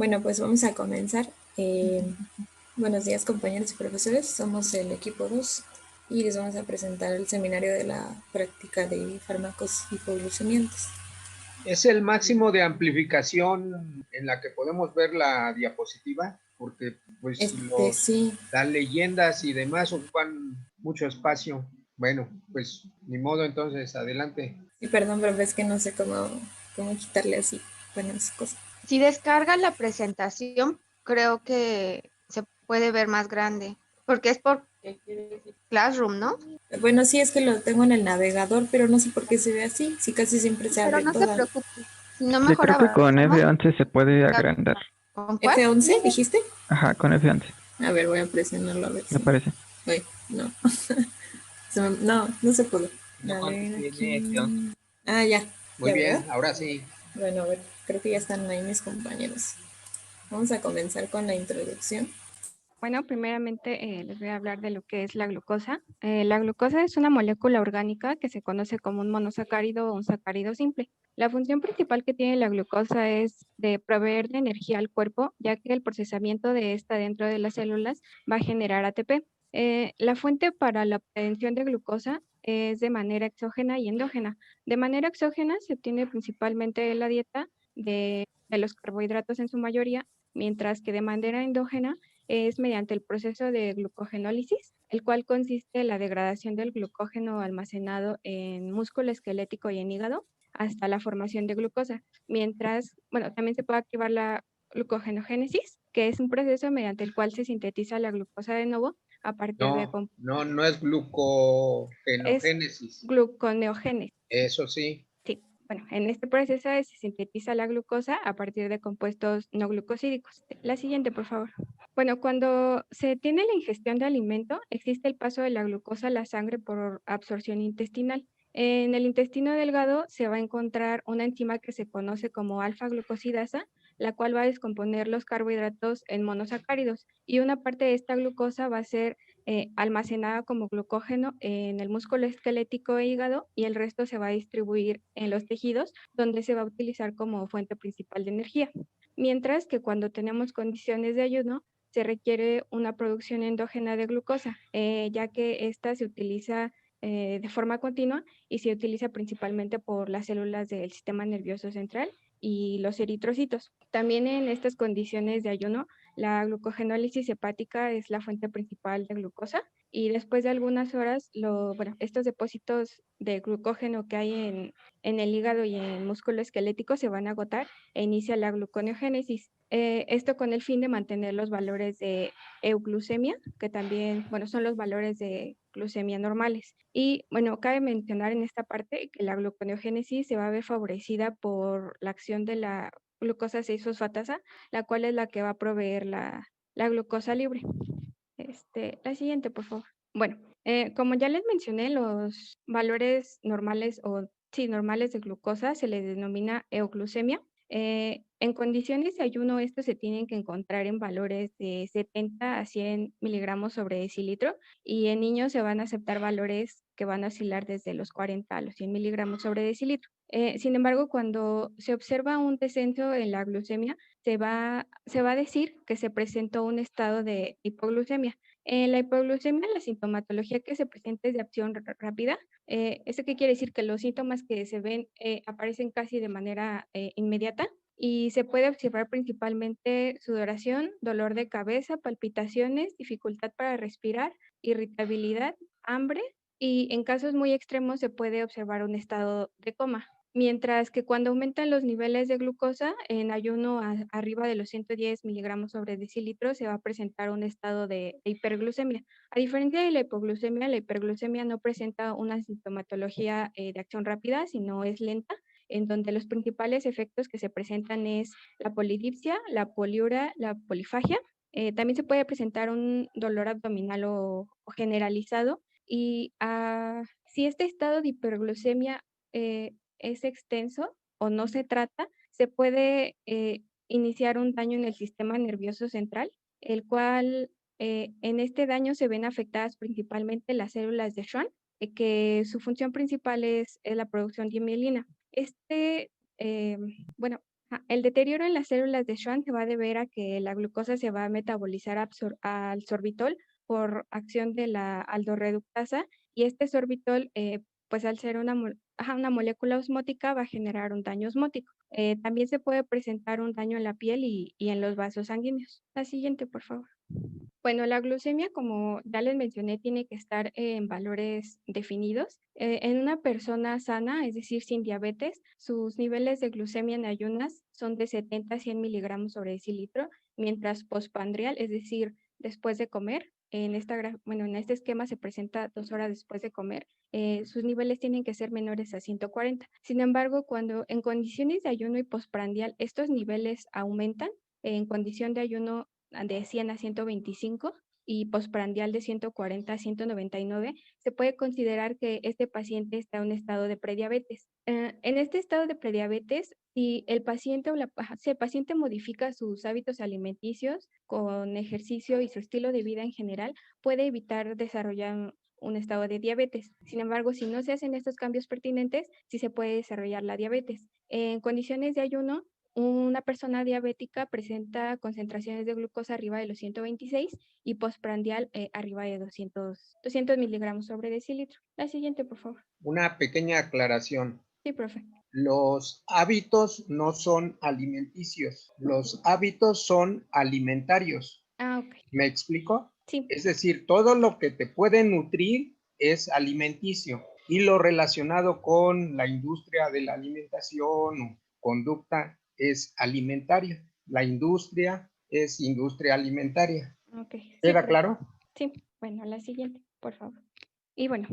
Bueno, pues vamos a comenzar. Buenos días, compañeros y profesores. Somos el equipo 2 y les vamos a presentar el seminario de la práctica de fármacos hipoglucemiantes. ¿Es el máximo de amplificación en la que podemos ver la diapositiva? Porque pues Sí. las leyendas y demás ocupan mucho espacio. Bueno, pues ni modo, entonces adelante. Sí, perdón, pero es que no sé cómo quitarle así buenas cosas. Si descargas la presentación, creo que se puede ver más grande, porque es por Classroom, ¿no? Bueno, sí, es que lo tengo en el navegador, pero no sé por qué se ve así. Sí, casi siempre se Pero abre no se toda. preocupe, si no Yo creo que mejoraba. con F11 se puede agrandar. ¿Con cuál? ¿F11 dijiste? Ajá, con F11, A ver, voy a presionarlo a ver me si. parece. Uy, no. No se pudo. ¿No A ver, tiene aquí. Ah, ya. Muy ¿Ya, bien, verdad? ahora sí. Bueno, a ver, creo que ya están ahí mis compañeros. Vamos a comenzar con la introducción. Bueno, primeramente les voy a hablar de lo que es la glucosa. La glucosa es una molécula orgánica que se conoce como un monosacárido o un sacárido simple. La función principal que tiene la glucosa es de proveer de energía al cuerpo, ya que el procesamiento de esta dentro de las células va a generar ATP. La fuente para la obtención de glucosa es de manera exógena y endógena. De manera exógena se obtiene principalmente de la dieta de los carbohidratos en su mayoría, mientras que de manera endógena es mediante el proceso de glucogenólisis, el cual consiste en la degradación del glucógeno almacenado en músculo esquelético y en hígado hasta la formación de glucosa. Mientras, bueno, también se puede activar la glucogenogénesis, que es un proceso mediante el cual se sintetiza la glucosa de nuevo a partir de... No es glucogenogénesis. Es gluconeogénesis. Eso sí. Sí, bueno, en este proceso se sintetiza la glucosa a partir de compuestos no glucosídicos. La siguiente, por favor. Bueno, cuando se tiene la ingestión de alimento, existe el paso de la glucosa a la sangre por absorción intestinal. En el intestino delgado se va a encontrar una enzima que se conoce como alfa-glucosidasa, la cual va a descomponer los carbohidratos en monosacáridos, y una parte de esta glucosa va a ser almacenada como glucógeno en el músculo esquelético e hígado, y el resto se va a distribuir en los tejidos, donde se va a utilizar como fuente principal de energía. Mientras que cuando tenemos condiciones de ayuno, se requiere una producción endógena de glucosa, ya que esta se utiliza de forma continua y se utiliza principalmente por las células del sistema nervioso central y los eritrocitos. También en estas condiciones de ayuno, la glucogenólisis hepática es la fuente principal de glucosa, y después de algunas horas, estos depósitos de glucógeno que hay en el hígado y en el músculo esquelético se van a agotar e inicia la gluconeogénesis. Esto con el fin de mantener los valores de euglucemia, que también, son los valores de glucemia normales. Y cabe mencionar en esta parte que la gluconeogénesis se va a ver favorecida por la acción de la glucosa 6-fosfatasa, la cual es la que va a proveer la glucosa libre. La siguiente, por favor. Bueno, como ya les mencioné, los valores normales normales de glucosa se les denomina euglucemia. En condiciones de ayuno, estos se tienen que encontrar en valores de 70 a 100 miligramos sobre decilitro, y en niños se van a aceptar valores que van a oscilar desde los 40 a los 100 miligramos sobre decilitro. Sin embargo, cuando se observa un descenso en la glucemia, se va a decir que se presentó un estado de hipoglucemia. En la hipoglucemia, la sintomatología que se presenta es de acción rápida. ¿Esto qué quiere decir? Que los síntomas que se ven aparecen casi de manera inmediata, y se puede observar principalmente sudoración, dolor de cabeza, palpitaciones, dificultad para respirar, irritabilidad, hambre, y en casos muy extremos se puede observar un estado de coma. Mientras que cuando aumentan los niveles de glucosa en ayuno arriba de los 110 miligramos sobre decilitro, se va a presentar un estado de hiperglucemia. A diferencia de la hipoglucemia, la hiperglucemia no presenta una sintomatología de acción rápida, sino es lenta, en donde los principales efectos que se presentan es la polidipsia, la poliuria, la polifagia. También se puede presentar un dolor abdominal o generalizado, y si este estado de hiperglucemia es extenso o no se trata, se puede iniciar un daño en el sistema nervioso central, el cual en este daño se ven afectadas principalmente las células de Schwann, que su función principal es la producción de mielina. El deterioro en las células de Schwann se va a deber a que la glucosa se va a metabolizar al sorbitol por acción de la aldorreductasa y este sorbitol, pues al ser una molécula osmótica va a generar un daño osmótico. También se puede presentar un daño en la piel y en los vasos sanguíneos. La siguiente, por favor. Bueno, la glucemia, como ya les mencioné, tiene que estar en valores definidos. En una persona sana, es decir, sin diabetes, sus niveles de glucemia en ayunas son de 70 a 100 miligramos sobre decilitro, mientras postprandial, es decir, después de comer, en este esquema se presenta 2 horas después de comer, sus niveles tienen que ser menores a 140. Sin embargo, cuando en condiciones de ayuno y postprandial estos niveles aumentan, en condición de ayuno de 100 a 125 y postprandial de 140 a 199, se puede considerar que este paciente está en un estado de prediabetes. En este estado de prediabetes, si el paciente si el paciente modifica sus hábitos alimenticios con ejercicio y su estilo de vida en general, puede evitar desarrollar un estado de diabetes. Sin embargo, si no se hacen estos cambios pertinentes, sí se puede desarrollar la diabetes. En condiciones de ayuno, una persona diabética presenta concentraciones de glucosa arriba de los 126 y postprandial arriba de 200 miligramos sobre decilitro. La siguiente, por favor. Una pequeña aclaración. Sí, profe. Los hábitos no son alimenticios, los hábitos son alimentarios. Ok. ¿Me explico? Sí. Es decir, todo lo que te puede nutrir es alimenticio y lo relacionado con la industria de la alimentación o conducta es alimentario. La industria es industria alimentaria. Ok. Sí, ¿Queda profe. claro? Sí. Bueno, la siguiente, por favor. Y bueno,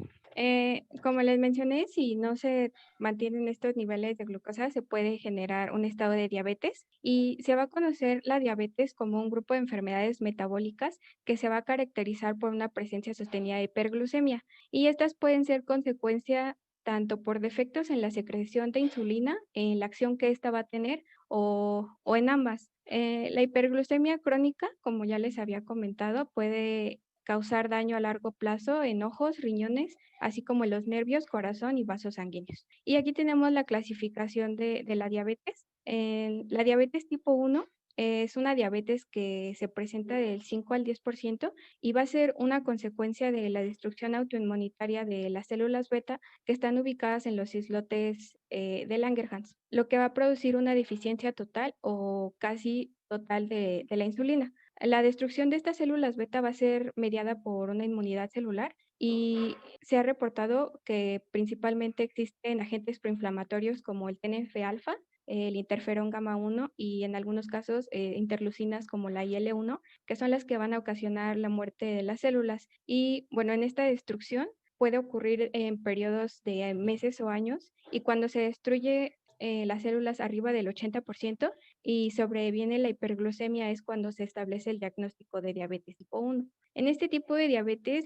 como les mencioné, si no se mantienen estos niveles de glucosa, se puede generar un estado de diabetes y se va a conocer la diabetes como un grupo de enfermedades metabólicas que se va a caracterizar por una presencia sostenida de hiperglucemia. Y estas pueden ser consecuencia tanto por defectos en la secreción de insulina, en la acción que ésta va a tener, o en ambas. La hiperglucemia crónica, como ya les había comentado, puede causar daño a largo plazo en ojos, riñones, así como en los nervios, corazón y vasos sanguíneos. Y aquí tenemos la clasificación de la diabetes. La diabetes tipo 1 es una diabetes que se presenta del 5 al 10% y va a ser una consecuencia de la destrucción autoinmunitaria de las células beta que están ubicadas en los islotes de Langerhans, lo que va a producir una deficiencia total o casi total de la insulina. La destrucción de estas células beta va a ser mediada por una inmunidad celular y se ha reportado que principalmente existen agentes proinflamatorios como el TNF-alfa, el interferón gamma 1 y en algunos casos interleucinas como la IL-1, que son las que van a ocasionar la muerte de las células. Y bueno, en esta destrucción puede ocurrir en periodos de meses o años y cuando se destruye las células arriba del 80% y sobreviene la hiperglucemia es cuando se establece el diagnóstico de diabetes tipo 1. En este tipo de diabetes,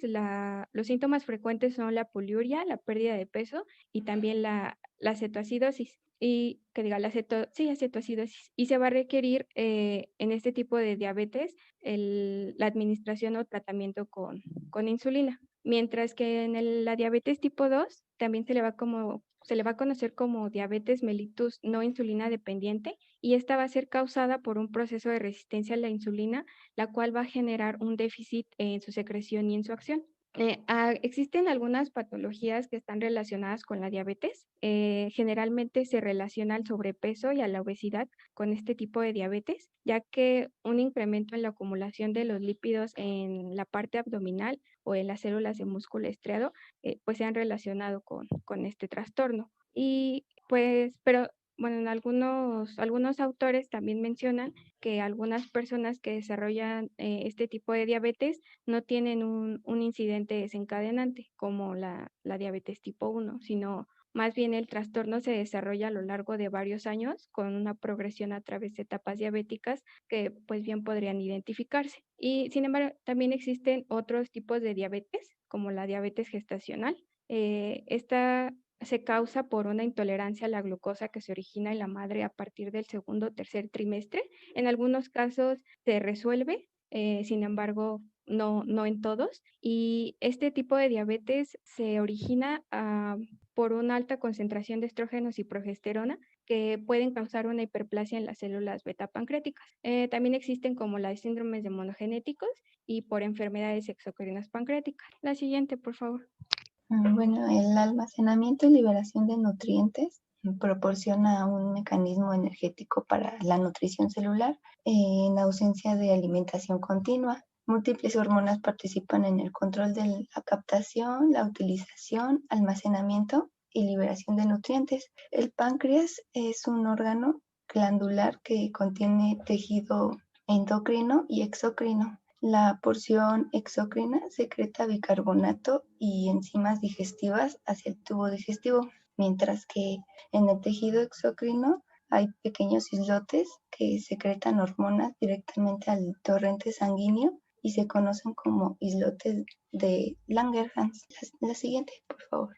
los síntomas frecuentes son la poliuria, la pérdida de peso y también la cetoacidosis. Y que diga acetoacidosis. Y se va a requerir en este tipo de diabetes la administración o tratamiento con insulina. Mientras que en la diabetes tipo 2 también se le va a conocer como diabetes mellitus no insulina dependiente y esta va a ser causada por un proceso de resistencia a la insulina, la cual va a generar un déficit en su secreción y en su acción. Existen algunas patologías que están relacionadas con la diabetes. Generalmente se relaciona al sobrepeso y a la obesidad con este tipo de diabetes, ya que un incremento en la acumulación de los lípidos en la parte abdominal o en las células de músculo estriado, pues se han relacionado con este trastorno. Y pues, pero bueno, en algunos autores también mencionan que algunas personas que desarrollan este tipo de diabetes no tienen un incidente desencadenante como la diabetes tipo 1, sino más bien el trastorno se desarrolla a lo largo de varios años con una progresión a través de etapas diabéticas que pues bien podrían identificarse. Y sin embargo, también existen otros tipos de diabetes, como la diabetes gestacional. Esta se causa por una intolerancia a la glucosa que se origina en la madre a partir del segundo o tercer trimestre. En algunos casos se resuelve, sin embargo, no en todos. Y este tipo de diabetes se origina por una alta concentración de estrógenos y progesterona que pueden causar una hiperplasia en las células beta pancreáticas. También existen como las síndromes de monogenéticos y por enfermedades exocrinas pancreáticas. La siguiente, por favor. Bueno, el almacenamiento y liberación de nutrientes proporciona un mecanismo energético para la nutrición celular en ausencia de alimentación continua. Múltiples hormonas participan en el control de la captación, la utilización, almacenamiento y liberación de nutrientes. El páncreas es un órgano glandular que contiene tejido endocrino y exocrino. La porción exocrina secreta bicarbonato y enzimas digestivas hacia el tubo digestivo, mientras que en el tejido exocrino hay pequeños islotes que secretan hormonas directamente al torrente sanguíneo y se conocen como islotes de Langerhans. La siguiente, por favor.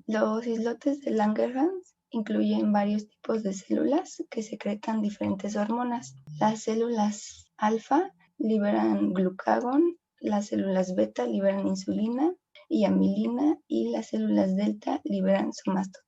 Los islotes de Langerhans incluyen varios tipos de células que secretan diferentes hormonas. Las células alfa liberan glucagón, las células beta liberan insulina y amilina y las células delta liberan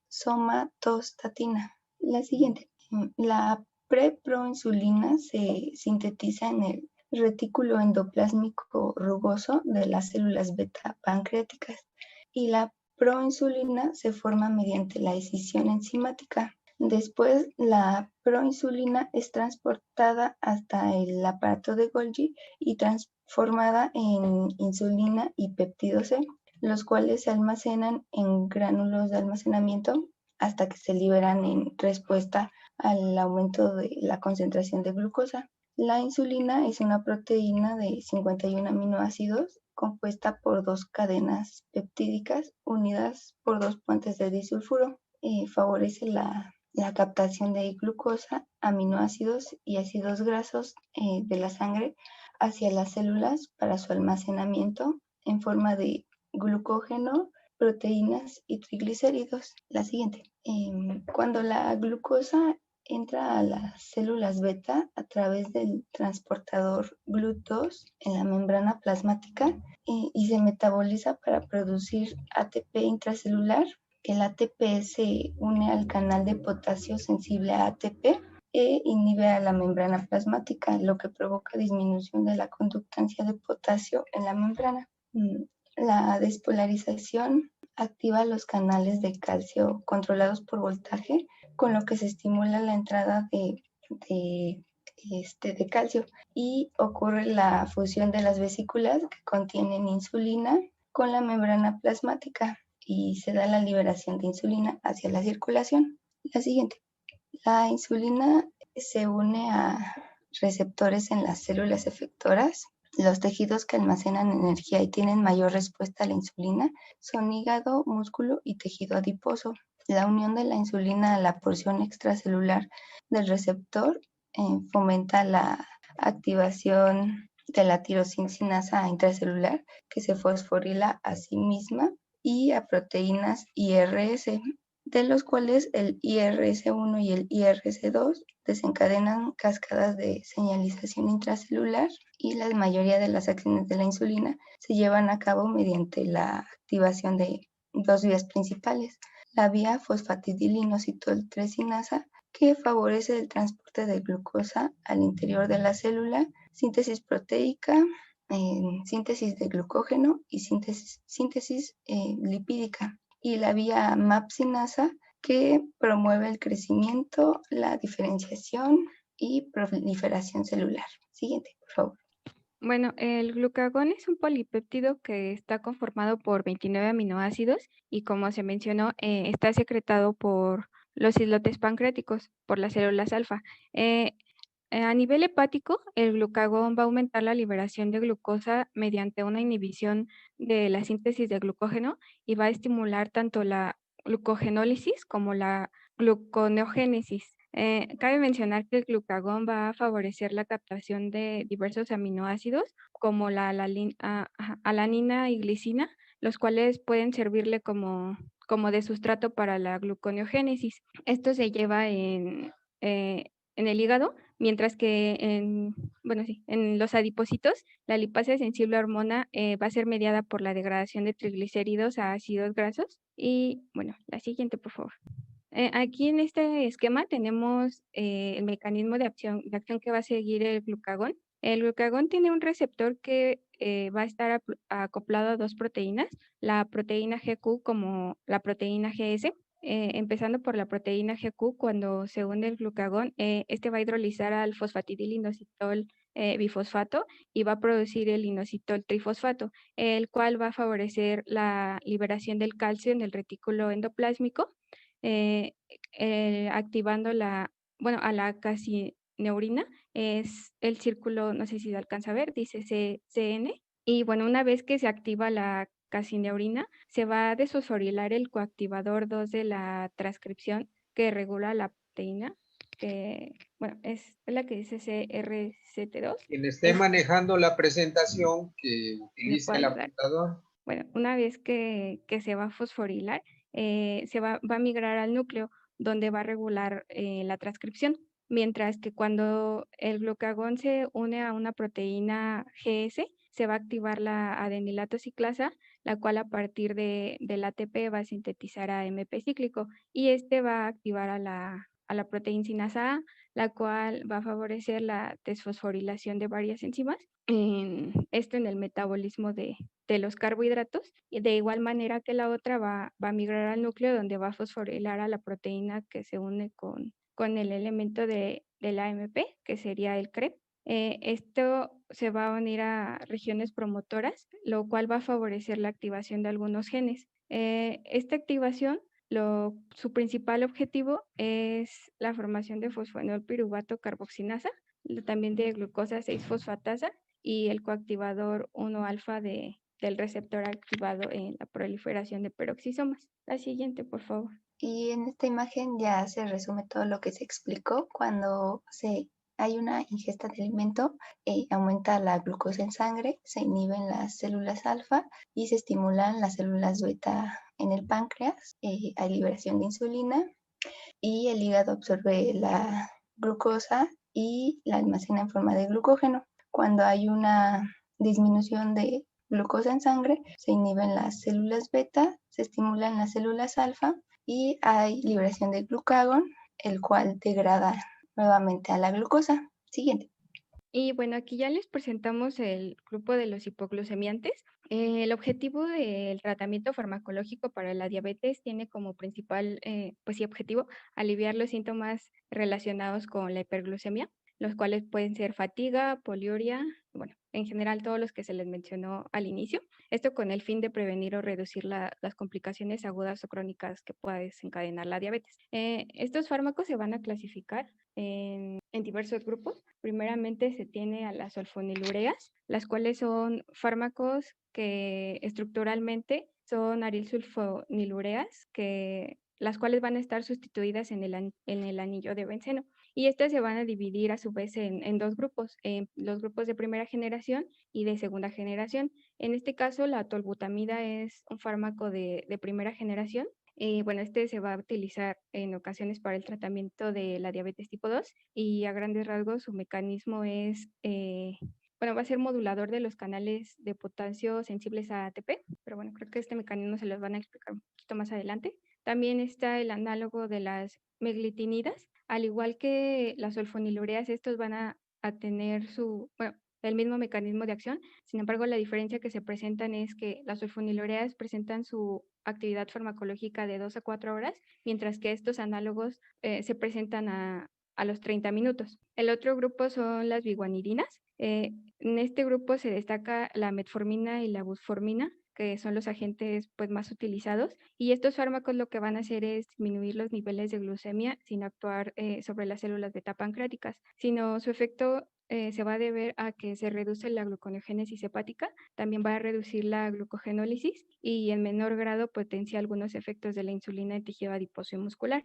somatostatina. La siguiente, la preproinsulina se sintetiza en el retículo endoplásmico rugoso de las células beta pancreáticas y la proinsulina se forma mediante la escisión enzimática. Después, la proinsulina es transportada hasta el aparato de Golgi y transformada en insulina y péptido C, los cuales se almacenan en gránulos de almacenamiento hasta que se liberan en respuesta al aumento de la concentración de glucosa. La insulina es una proteína de 51 aminoácidos compuesta por 2 cadenas peptídicas unidas por 2 puentes de disulfuro. Favorece la captación de glucosa, aminoácidos y ácidos grasos de la sangre hacia las células para su almacenamiento en forma de glucógeno, proteínas y triglicéridos. La siguiente. Cuando la glucosa entra a las células beta a través del transportador GLUT2 en la membrana plasmática y se metaboliza para producir ATP intracelular. El ATP se une al canal de potasio sensible a ATP e inhibe a la membrana plasmática, lo que provoca disminución de la conductancia de potasio en la membrana. La despolarización activa los canales de calcio controlados por voltaje, con lo que se estimula la entrada de calcio y ocurre la fusión de las vesículas que contienen insulina con la membrana plasmática y se da la liberación de insulina hacia la circulación. La siguiente. La insulina se une a receptores en las células efectoras. Los tejidos que almacenan energía y tienen mayor respuesta a la insulina son hígado, músculo y tejido adiposo. La unión de la insulina a la porción extracelular del receptor fomenta la activación de la tirosinasa intracelular que se fosforila a sí misma y a proteínas IRS, de los cuales el IRS1 y el IRS2 desencadenan cascadas de señalización intracelular y la mayoría de las acciones de la insulina se llevan a cabo mediante la activación de 2 vías principales. La vía fosfatidilinositol-3-sinasa, que favorece el transporte de glucosa al interior de la célula, síntesis proteica, síntesis de glucógeno y síntesis lipídica. Y la vía MAP-sinasa, que promueve el crecimiento, la diferenciación y proliferación celular. Siguiente, por favor. Bueno, el glucagón es un polipéptido que está conformado por 29 aminoácidos y como se mencionó, está secretado por los islotes pancreáticos, por las células alfa. A nivel hepático, el glucagón va a aumentar la liberación de glucosa mediante una inhibición de la síntesis de glucógeno y va a estimular tanto la glucogenólisis como la gluconeogénesis. Cabe mencionar que el glucagón va a favorecer la captación de diversos aminoácidos como la alanina y glicina, los cuales pueden servirle como de sustrato para la gluconeogénesis. Esto se lleva en el hígado mientras que en los adipocitos, la lipasa sensible a hormona va a ser mediada por la degradación de triglicéridos a ácidos grasos. Y bueno, la siguiente, por favor. Aquí en este esquema tenemos el mecanismo de acción que va a seguir el glucagón. El glucagón tiene un receptor que va a estar acoplado a dos proteínas, la proteína GQ como la proteína GS. Empezando por la proteína GQ, cuando se une el glucagón, este va a hidrolizar al fosfatidilinositol bifosfato y va a producir el inositol trifosfato, el cual va a favorecer la liberación del calcio en el retículo endoplásmico, activando a la casineurina, es el círculo, no sé si se alcanza a ver, dice CN. Y bueno, una vez que se activa la casineurina, se va a desfosforilar el coactivador 2 de la transcripción que regula la proteína, que bueno, es la que dice CRCT2. Quien esté manejando la presentación, que ¿Me utilice puedo el ayudar? apuntador. Bueno, una vez que se va a fosforilar, va a migrar al núcleo, donde va a regular la transcripción, mientras que cuando el glucagón se une a una proteína GS, se va a activar la adenilato ciclasa, la cual a partir del ATP va a sintetizar AMP cíclico, y este va a activar a la proteína sinasa A, la cual va a favorecer la desfosforilación de varias enzimas, esto en el metabolismo de los carbohidratos, y de igual manera que la otra va a migrar al núcleo, donde va a fosforilar a la proteína que se une con el elemento del AMP, que sería el CREP. Esto se va a unir a regiones promotoras, lo cual va a favorecer la activación de algunos genes. Esta activación, su principal objetivo es la formación de fosfonilpiruvato carboxinasa, también de glucosa 6-fosfatasa, y el coactivador 1-alfa del receptor activado en la proliferación de peroxisomas. La siguiente, por favor. Y en esta imagen ya se resume todo lo que se explicó. Cuando hay una ingesta de alimento, aumenta la glucosa en sangre, se inhiben las células alfa y se estimulan las células beta en el páncreas. Hay liberación de insulina y el hígado absorbe la glucosa y la almacena en forma de glucógeno. Cuando hay una disminución de glucosa en sangre, se inhiben las células beta, se estimulan las células alfa y hay liberación de glucagón, el cual degrada nuevamente a la glucosa. Siguiente. Y bueno, aquí ya les presentamos el grupo de los hipoglucemiantes. El objetivo del tratamiento farmacológico para la diabetes tiene como principal objetivo aliviar los síntomas relacionados con la hiperglucemia, los cuales pueden ser fatiga, poliuria, bueno, en general todos los que se les mencionó al inicio. Esto con el fin de prevenir o reducir las complicaciones agudas o crónicas que pueda desencadenar la diabetes. Estos fármacos se van a clasificar en diversos grupos. Primeramente se tiene a las sulfonilureas, las cuales son fármacos que estructuralmente son arilsulfonilureas, las cuales van a estar sustituidas en el anillo de benceno. Y estas se van a dividir a su vez en dos grupos, los grupos de primera generación y de segunda generación. En este caso, la tolbutamida es un fármaco de primera generación. Bueno, este se va a utilizar en ocasiones para el tratamiento de la diabetes tipo 2, y a grandes rasgos su mecanismo es, va a ser modulador de los canales de potasio sensibles a ATP, pero bueno, creo que este mecanismo se los van a explicar un poquito más adelante. También está el análogo de las meglitinidas, al igual que las sulfonilureas, estos van a tener el mismo mecanismo de acción. Sin embargo, la diferencia que se presentan es que las sulfonilureas presentan su actividad farmacológica de 2 a 4 horas, mientras que estos análogos se presentan a los 30 minutos. El otro grupo son las biguanirinas. En este grupo se destaca la metformina y la busformina, que son los agentes más utilizados, y estos fármacos lo que van a hacer es disminuir los niveles de glucemia sin actuar sobre las células beta pancreáticas, sino su efecto se va a deber a que se reduce la gluconeogénesis hepática, también va a reducir la glucogenólisis y en menor grado potencia algunos efectos de la insulina en tejido adiposo y muscular.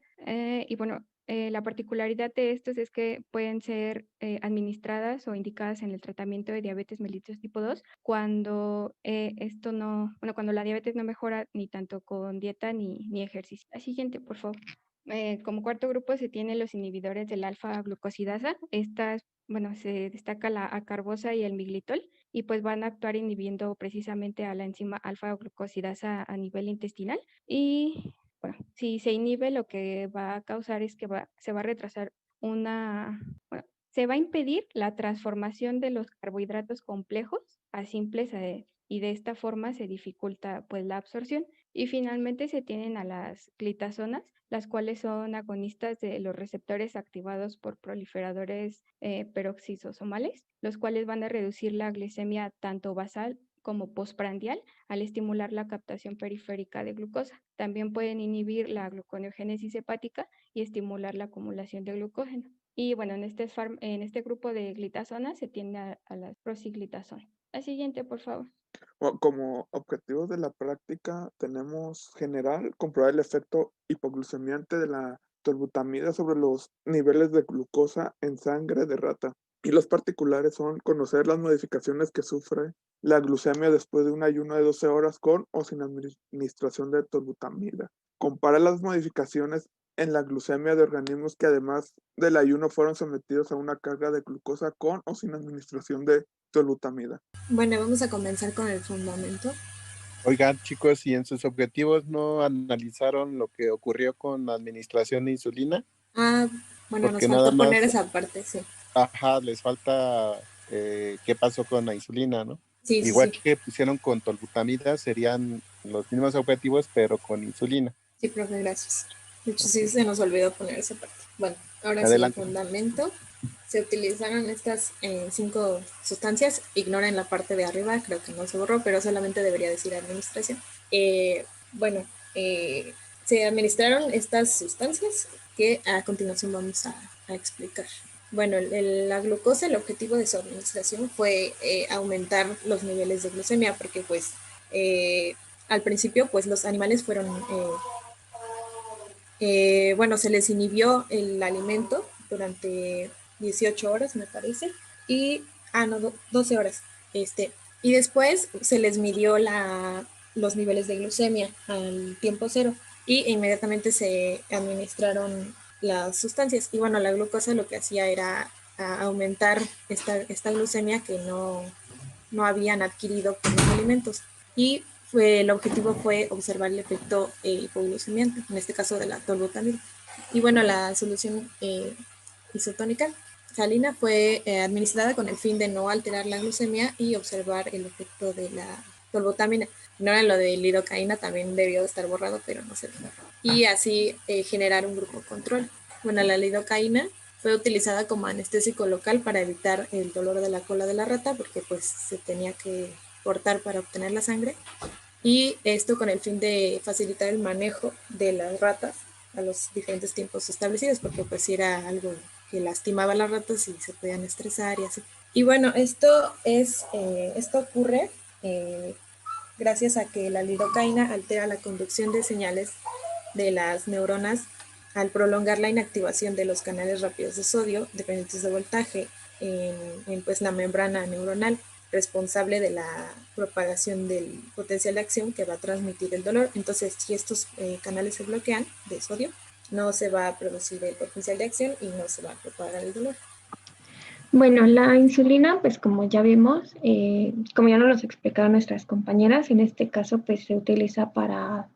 La particularidad de estos es que pueden ser administradas o indicadas en el tratamiento de diabetes mellitus tipo 2 cuando cuando la diabetes no mejora ni tanto con dieta ni ejercicio. La siguiente, por favor. como cuarto grupo se tienen los inhibidores del alfa-glucosidasa. Estas, bueno, se destaca la acarbosa y el miglitol, y pues van a actuar inhibiendo precisamente a la enzima alfa-glucosidasa a nivel intestinal. Y bueno, si se inhibe, lo que va a causar es que se va a retrasar bueno, se va a impedir la transformación de los carbohidratos complejos a simples, y de esta forma se dificulta pues la absorción. Y finalmente se tienen a las glitazonas, las cuales son agonistas de los receptores activados por proliferadores peroxisomales, los cuales van a reducir la glicemia tanto basal como postprandial al estimular la captación periférica de glucosa. También pueden inhibir la gluconeogénesis hepática y estimular la acumulación de glucógeno. Y bueno, en este grupo de glitazonas se tiene a las prosiglitazonas. La siguiente, por favor. Como objetivos de la práctica tenemos general comprobar el efecto hipoglucemiante de la tolbutamida sobre los niveles de glucosa en sangre de rata. Y los particulares son conocer las modificaciones que sufre la glucemia después de un ayuno de 12 horas con o sin administración de tolbutamida. Comparar las modificaciones en la glucemia de organismos que además del ayuno fueron sometidos a una carga de glucosa con o sin administración de tolbutamida. Bueno, vamos a comenzar con el fundamento. Oigan, chicos, ¿y en sus objetivos no analizaron lo que ocurrió con la administración de insulina? Bueno, nos Porque nada faltó más, poner esa parte, sí. les falta qué pasó con la insulina, ¿no? Sí, sí, Igual sí. que pusieron con tolbutamida, serían los mismos objetivos, pero con insulina. Sí, profe, gracias. De hecho, Ok. sí se nos olvidó poner esa parte. Bueno, ahora sí, el Adelante. fundamento. Se utilizaron estas 5 sustancias. Ignoren la parte de arriba, creo que no se borró, pero solamente debería decir administración. Bueno, se administraron estas sustancias que a continuación vamos a explicar. Bueno, la glucosa, el objetivo de su administración fue aumentar los niveles de glucemia, porque pues al principio pues los animales fueron, bueno, se les inhibió el alimento durante 18 horas, me parece, y, no, 12 horas, y después se les midió los niveles de glucemia al tiempo cero, y inmediatamente se administraron las sustancias, y bueno, la glucosa lo que hacía era aumentar esta glucemia que no habían adquirido por los alimentos, y el objetivo fue observar el efecto hipoglucemiante, en este caso de la tolbutamida. Y bueno, la solución isotónica salina fue administrada con el fin de no alterar la glucemia y observar el efecto de la tolbutamina. No era lo de lidocaína, también debió de estar borrado, pero no se borró. Y así generar un grupo control. Bueno, la lidocaína fue utilizada como anestésico local para evitar el dolor de la cola de la rata, porque pues se tenía que cortar para obtener la sangre, y esto con el fin de facilitar el manejo de las ratas a los diferentes tiempos establecidos, porque pues era algo que lastimaba a las ratas y se podían estresar y así. Y bueno, esto ocurre gracias a que la lidocaína altera la conducción de señales de las neuronas al prolongar la inactivación de los canales rápidos de sodio dependientes de voltaje en pues, la membrana neuronal, responsable de la propagación del potencial de acción que va a transmitir el dolor. Entonces, si estos canales se bloquean de sodio, no se va a producir el potencial de acción y no se va a propagar el dolor. Bueno, la insulina, pues como ya vimos, como ya nos lo explicaron nuestras compañeras, en este caso pues se utiliza para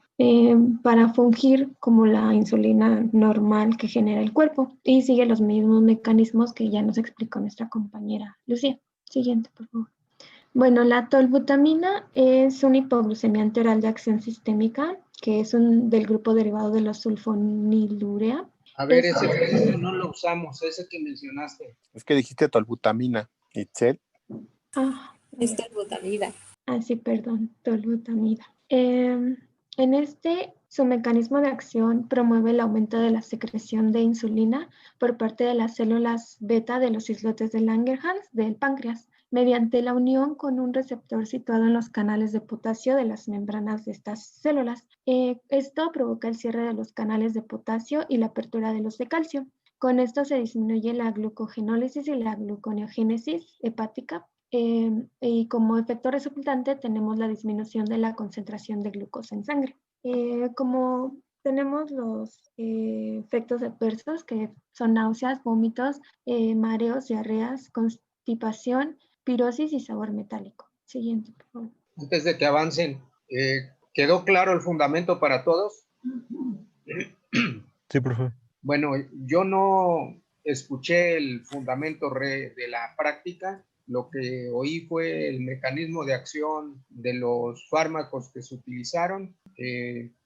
fungir como la insulina normal que genera el cuerpo y sigue los mismos mecanismos que ya nos explicó nuestra compañera Lucía. Siguiente, por favor. Bueno, la tolbutamina es un hipoglucemiante oral de acción sistémica que es del grupo derivado de la sulfonilurea. A ver, ese no lo usamos, ese que mencionaste. Es que dijiste tolbutamina, Itzel. Es tolbutamida. Sí, perdón, tolbutamida. Su mecanismo de acción promueve el aumento de la secreción de insulina por parte de las células beta de los islotes de Langerhans del páncreas, mediante la unión con un receptor situado en los canales de potasio de las membranas de estas células. Esto provoca el cierre de los canales de potasio y la apertura de los de calcio. Con esto se disminuye la glucogenólisis y la gluconeogénesis hepática. Y como efecto resultante tenemos la disminución de la concentración de glucosa en sangre. Como tenemos los efectos adversos, que son náuseas, vómitos, mareos, diarreas, constipación, pirosis y sabor metálico. Siguiente, por favor. Antes de que avancen, ¿quedó claro el fundamento para todos? Sí, profe. Bueno, yo no escuché el fundamento de la práctica. Lo que oí fue el mecanismo de acción de los fármacos que se utilizaron,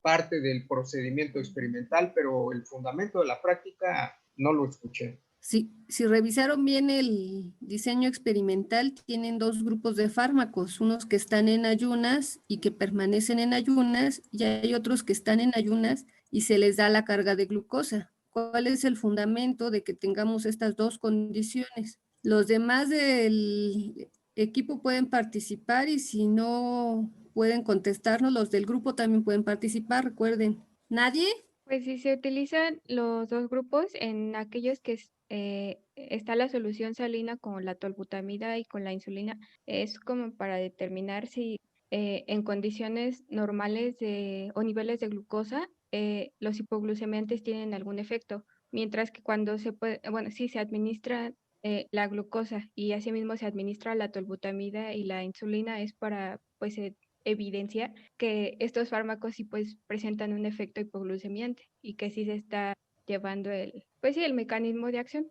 parte del procedimiento experimental, pero el fundamento de la práctica no lo escuché. Si revisaron bien el diseño experimental, tienen dos grupos de fármacos, unos que están en ayunas y que permanecen en ayunas, y hay otros que están en ayunas y se les da la carga de glucosa. ¿Cuál es el fundamento de que tengamos estas dos condiciones? Los demás del equipo pueden participar y si no pueden contestarnos, los del grupo también pueden participar, recuerden. ¿Nadie? Pues si se utilizan los dos grupos en aquellos que está la solución salina con la tolbutamida y con la insulina, es como para determinar si en condiciones normales o niveles de glucosa los hipoglucemiantes tienen algún efecto, mientras que cuando sí se administra la glucosa y asimismo se administra la tolbutamida y la insulina es para pues evidenciar que estos fármacos sí pues presentan un efecto hipoglucemiante y que sí se está llevando el mecanismo de acción.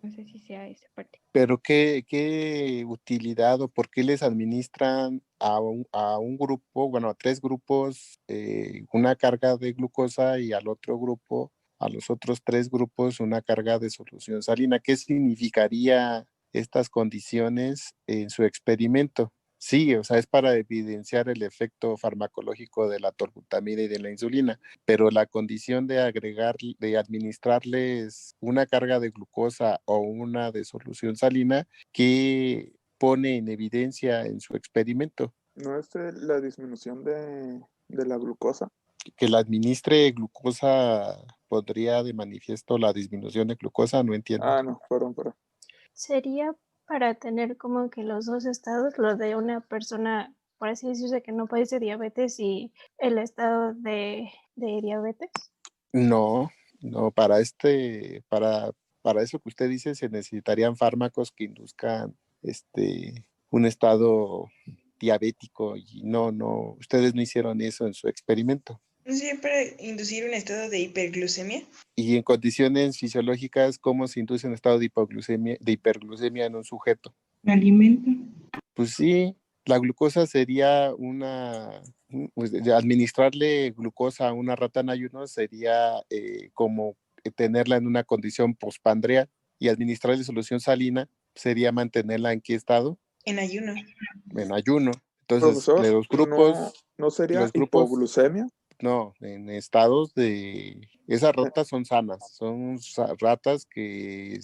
No sé si sea esa parte. Pero ¿qué utilidad o por qué les administran a un grupo, bueno, a 3 grupos, una carga de glucosa y al otro grupo, a los otros 3 grupos, una carga de solución salina? ¿Qué significaría estas condiciones en su experimento? Sí, o sea, es para evidenciar el efecto farmacológico de la tolbutamida y de la insulina, pero la condición de administrarles una carga de glucosa o una de solución salina, ¿qué pone en evidencia en su experimento? ¿No es la disminución de la glucosa? Que la administre glucosa pondría de manifiesto la disminución de glucosa, no entiendo. No, perdón. Sería para tener como que los dos estados, lo de una persona, por así decirse, que no padece diabetes y el estado de diabetes. No, para eso que usted dice se necesitarían fármacos que induzcan un estado diabético y no, ustedes no hicieron eso en su experimento. ¿No sería para inducir un estado de hiperglucemia? Y en condiciones fisiológicas, ¿cómo se induce un estado de hiperglucemia en un sujeto? Alimento. Pues sí, la glucosa sería administrarle glucosa a una rata en ayuno sería como tenerla en una condición postpandreal, y administrarle solución salina sería mantenerla ¿en qué estado? En ayuno. En ayuno. Entonces, Profesor, los grupos... ¿no sería los grupos, hipoglucemia? No, en estados de... Esas ratas son sanas, son ratas que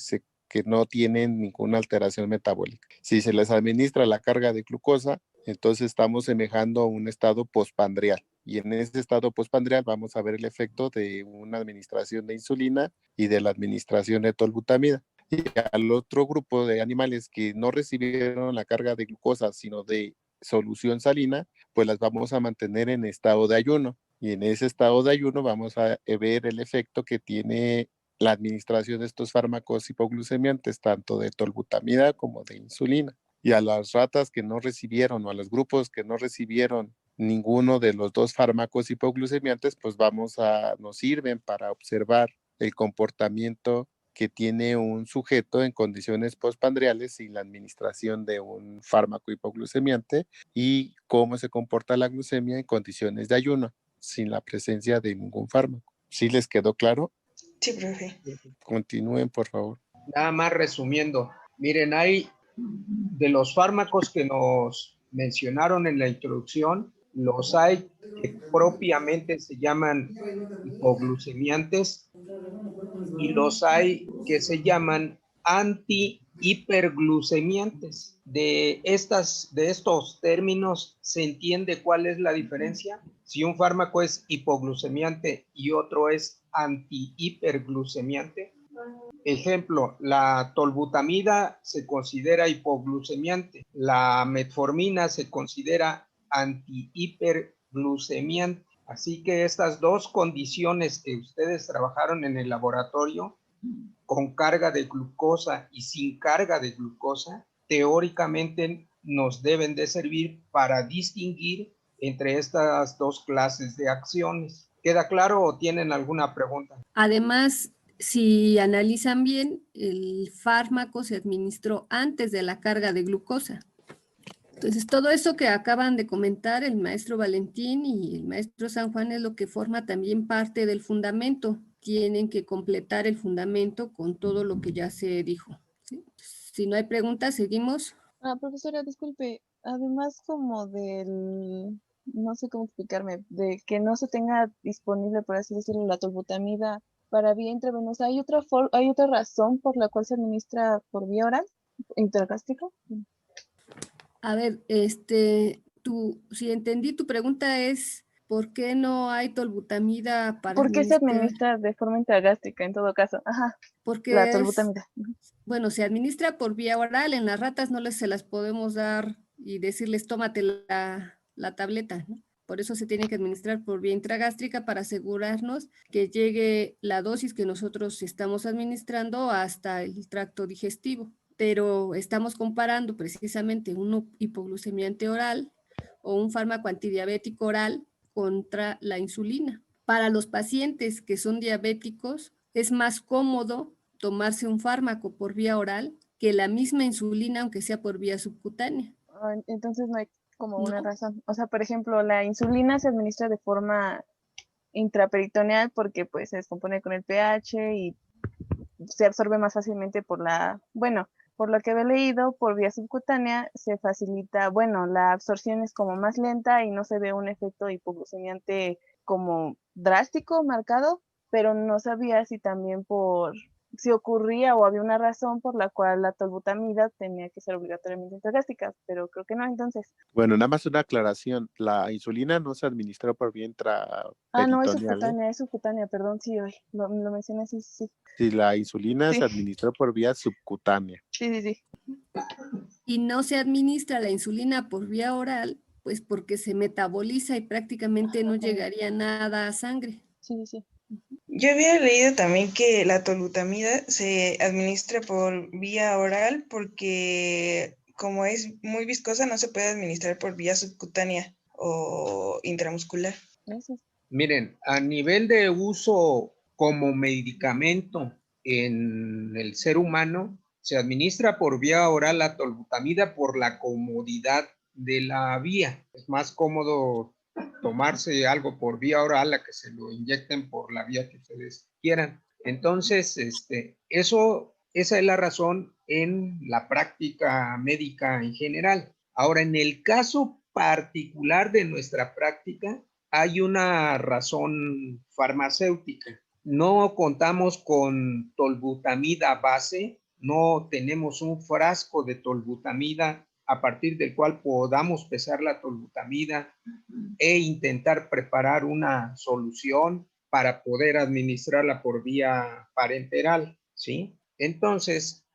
no tienen ninguna alteración metabólica. Si se les administra la carga de glucosa, entonces estamos semejando a un estado postpandreal. Y en ese estado postpandreal vamos a ver el efecto de una administración de insulina y de la administración de tolbutamida. Y al otro grupo de animales que no recibieron la carga de glucosa, sino de solución salina, pues las vamos a mantener en estado de ayuno. Y en ese estado de ayuno vamos a ver el efecto que tiene la administración de estos fármacos hipoglucemiantes, tanto de tolbutamida como de insulina. Y a las ratas que no recibieron o a los grupos que no recibieron ninguno de los dos fármacos hipoglucemiantes, pues nos sirven para observar el comportamiento que tiene un sujeto en condiciones postpandreales sin la administración de un fármaco hipoglucemiante y cómo se comporta la glucemia en condiciones de ayuno sin la presencia de ningún fármaco. ¿Sí les quedó claro? Sí, profe. Continúen, por favor. Nada más resumiendo, miren, hay de los fármacos que nos mencionaron en la introducción, los hay que propiamente se llaman hipoglucemiantes y los hay que se llaman anti-hiperglucemiantes. De estos términos, ¿se entiende cuál es la diferencia? Si un fármaco es hipoglucemiante y otro es anti-hiperglucemiante. Ejemplo, la tolbutamida se considera hipoglucemiante, la metformina se considera anti-hiperglucemiante. Así que estas dos condiciones que ustedes trabajaron en el laboratorio, con carga de glucosa y sin carga de glucosa, teóricamente nos deben de servir para distinguir entre estas dos clases de acciones. ¿Queda claro o tienen alguna pregunta? Además, si analizan bien, el fármaco se administró antes de la carga de glucosa. Entonces, todo eso que acaban de comentar el maestro Valentín y el maestro San Juan es lo que forma también parte del fundamento. Tienen que completar el fundamento con todo lo que ya se dijo, ¿sí? Si no hay preguntas, seguimos. Profesora, disculpe, además como no sé cómo explicarme, de que no se tenga disponible, por así decirlo, la tolbutamida para vía intravenosa, ¿hay otra razón por la cual se administra por vía oral, intragástrica? A ver, si entendí tu pregunta es, ¿por qué no hay tolbutamida para ¿Por qué se administrar? administra de forma intragástrica en todo caso? Ajá, Porque la tolbutamida. bueno, se administra por vía oral, en las ratas no se las podemos dar y decirles tómate la tableta, ¿no? Por eso se tiene que administrar por vía intragástrica para asegurarnos que llegue la dosis que nosotros estamos administrando hasta el tracto digestivo. Pero estamos comparando precisamente una hipoglucemiante oral o un fármaco antidiabético oral contra la insulina. Para los pacientes que son diabéticos es más cómodo tomarse un fármaco por vía oral que la misma insulina, aunque sea por vía subcutánea. Entonces no hay como una razón. O sea, por ejemplo, la insulina se administra de forma intraperitoneal porque pues se descompone con el pH y se absorbe más fácilmente por lo que he leído, por vía subcutánea se facilita, la absorción es como más lenta y no se ve un efecto hipoglucemiante como drástico, marcado, pero no sabía si también si ocurría o había una razón por la cual la tolbutamida tenía que ser obligatoriamente intragástrica, pero creo que no, entonces. Bueno, nada más una aclaración. La insulina no se administra por vía No, intraperitoneal, es subcutánea, perdón, sí, hoy lo mencioné, sí. Si la insulina Sí. se administra por vía subcutánea. Sí. Y no se administra la insulina por vía oral, pues porque se metaboliza y prácticamente no llegaría nada a sangre. Sí. Yo había leído también que la tolbutamida se administra por vía oral porque como es muy viscosa no se puede administrar por vía subcutánea o intramuscular. Gracias. Miren, a nivel de uso como medicamento en el ser humano, se administra por vía oral la tolbutamida por la comodidad de la vía. Es más cómodo tomarse algo por vía oral a que se lo inyecten por la vía que ustedes quieran. Entonces, esa es la razón en la práctica médica en general. Ahora, en el caso particular de nuestra práctica, hay una razón farmacéutica. No contamos con tolbutamida base, no tenemos un frasco de tolbutamida a partir del cual podamos pesar la tolbutamida e intentar preparar una solución para poder administrarla por vía parenteral, ¿sí? Entonces,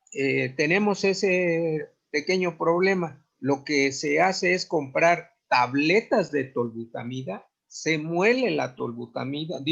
tenemos ese pequeño problema. Lo que se hace es comprar tabletas de tolbutamida, se muele la tolbutamida, se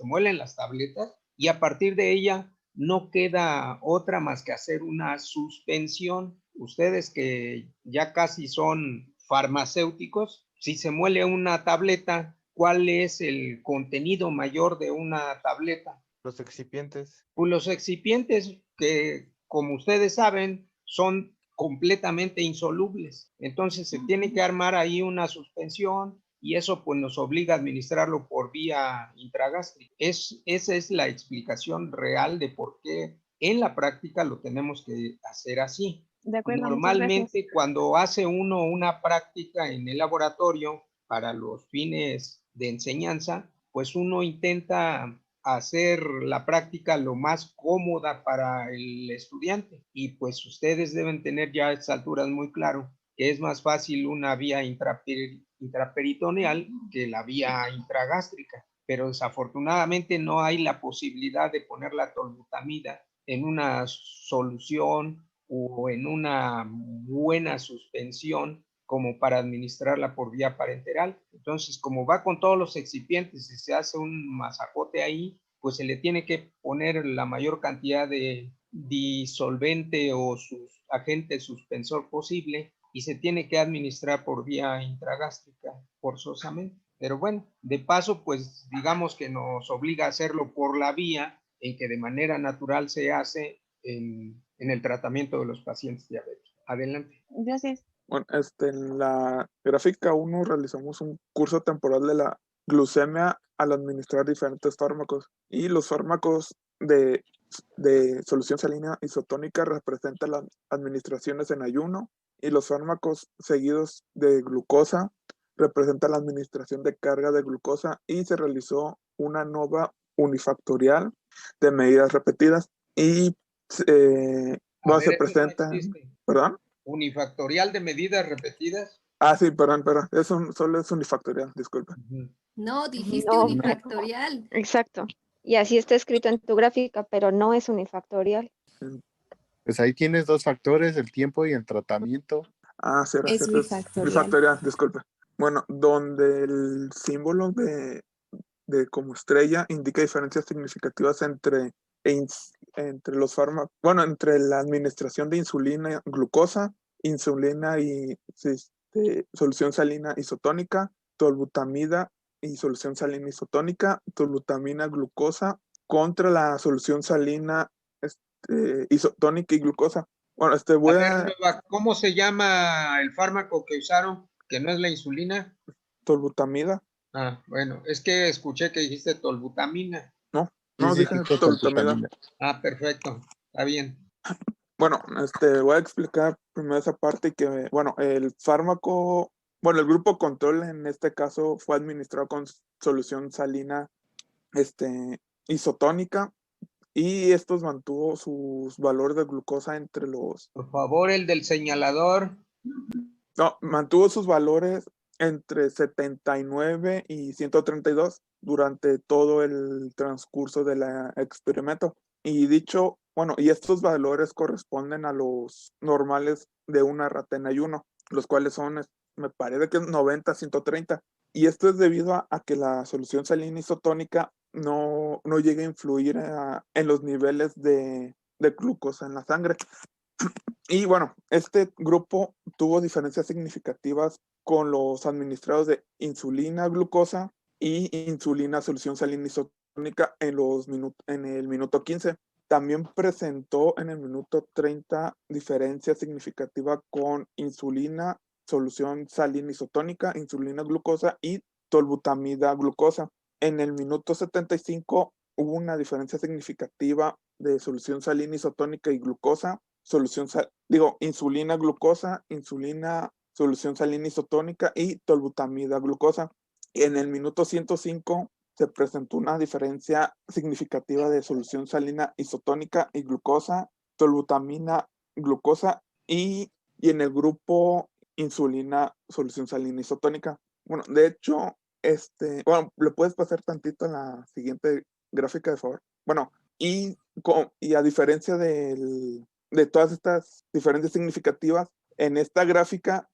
muelen las tabletas y a partir de ella no queda otra más que hacer una suspensión. Ustedes que ya casi son farmacéuticos, si se muele una tableta, ¿cuál es el contenido mayor de una tableta? Los excipientes. Pues los excipientes que, como ustedes saben, son completamente insolubles. Entonces se tiene que armar ahí una suspensión y eso pues nos obliga a administrarlo por vía intragástrica. Esa es la explicación real de por qué en la práctica lo tenemos que hacer así. De acuerdo, Normalmente cuando hace uno una práctica en el laboratorio para los fines de enseñanza, pues uno intenta hacer la práctica lo más cómoda para el estudiante y pues ustedes deben tener ya a estas alturas muy claro que es más fácil una vía intraperitoneal que la vía intragástrica, pero desafortunadamente no hay la posibilidad de poner la tolbutamida en una solución o en una buena suspensión como para administrarla por vía parenteral. Entonces, como va con todos los excipientes y se hace un masajote ahí, pues se le tiene que poner la mayor cantidad de disolvente o sus agente suspensor posible y se tiene que administrar por vía intragástrica forzosamente. Pero bueno, de paso, pues digamos que nos obliga a hacerlo por la vía en que de manera natural se hace en el tratamiento de los pacientes diabéticos. Adelante. Gracias. Bueno, en la gráfica 1 realizamos un curso temporal de la glucemia al administrar diferentes fármacos. Y los fármacos de solución salina isotónica representan las administraciones en ayuno, y los fármacos seguidos de glucosa representan la administración de carga de glucosa, y se realizó una nova unifactorial de medidas repetidas. Y donde se presentan, ¿perdón? Unifactorial de medidas repetidas. Ah, sí, perdón, solo es unifactorial, disculpa. No, dijiste No. unifactorial. Exacto. Y así está escrito en tu gráfica, pero no es unifactorial. Pues ahí tienes 2 factores, el tiempo y el tratamiento. Ah, sí, Es bifactorial, disculpa. Bueno, donde el símbolo de como estrella indica diferencias significativas entre los fármacos, bueno, entre la administración de insulina, glucosa, insulina y solución salina isotónica, tolbutamida y solución salina isotónica, tolbutamina glucosa contra la solución salina isotónica y glucosa. Bueno, voy a... Nueva, ¿cómo se llama el fármaco que usaron, que no es la insulina? Tolbutamida. Ah, bueno, es que escuché que dijiste tolbutamina. No, dije tolbutamida. Ah, perfecto, está bien. Bueno, voy a explicar primero esa parte que, bueno, el fármaco, bueno, el grupo control en este caso fue administrado con solución salina, isotónica, y estos mantuvo sus valores de glucosa entre los... Por favor, el del señalador. No, mantuvo sus valores entre 79 y 132 durante todo el transcurso del experimento. Y estos valores corresponden a los normales de una rata en ayuno, los cuales son, me parece que es 90 a 130. Y esto es debido a que la solución salina isotónica no llega a influir en los niveles de glucosa en la sangre. Y bueno, este grupo tuvo diferencias significativas con los administrados de insulina glucosa y insulina solución salina isotónica en el minuto 15. También presentó en el minuto 30 diferencia significativa con insulina solución salina isotónica, insulina glucosa y tolbutamida glucosa. En el minuto 75 hubo una diferencia significativa de solución salina isotónica y glucosa, insulina glucosa, insulina solución salina isotónica y tolbutamida glucosa. Y en el minuto 105 se presentó una diferencia significativa de solución salina isotónica y glucosa, tolbutamina glucosa y en el grupo insulina solución salina isotónica. Bueno, de hecho, ¿le puedes pasar tantito en la siguiente gráfica, de favor? Bueno, y a diferencia de todas estas diferencias significativas, en esta gráfica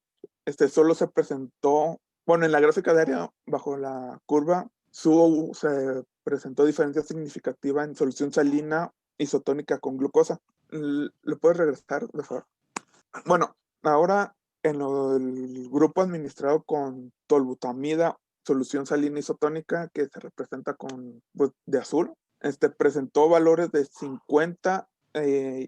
solo se presentó, bueno, en la gráfica de área bajo la curva, se presentó diferencia significativa en solución salina isotónica con glucosa. ¿Le puedes regresar, por favor? Bueno, ahora en el grupo administrado con tolbutamida, solución salina isotónica, que se representa con de azul, presentó valores de 50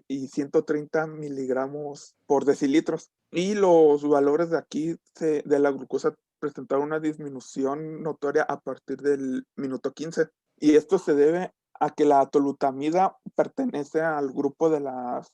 y 130 miligramos por decilitros. Y los valores de aquí de la glucosa presentaron una disminución notoria a partir del minuto 15. Y esto se debe a que la tolbutamida pertenece al grupo de las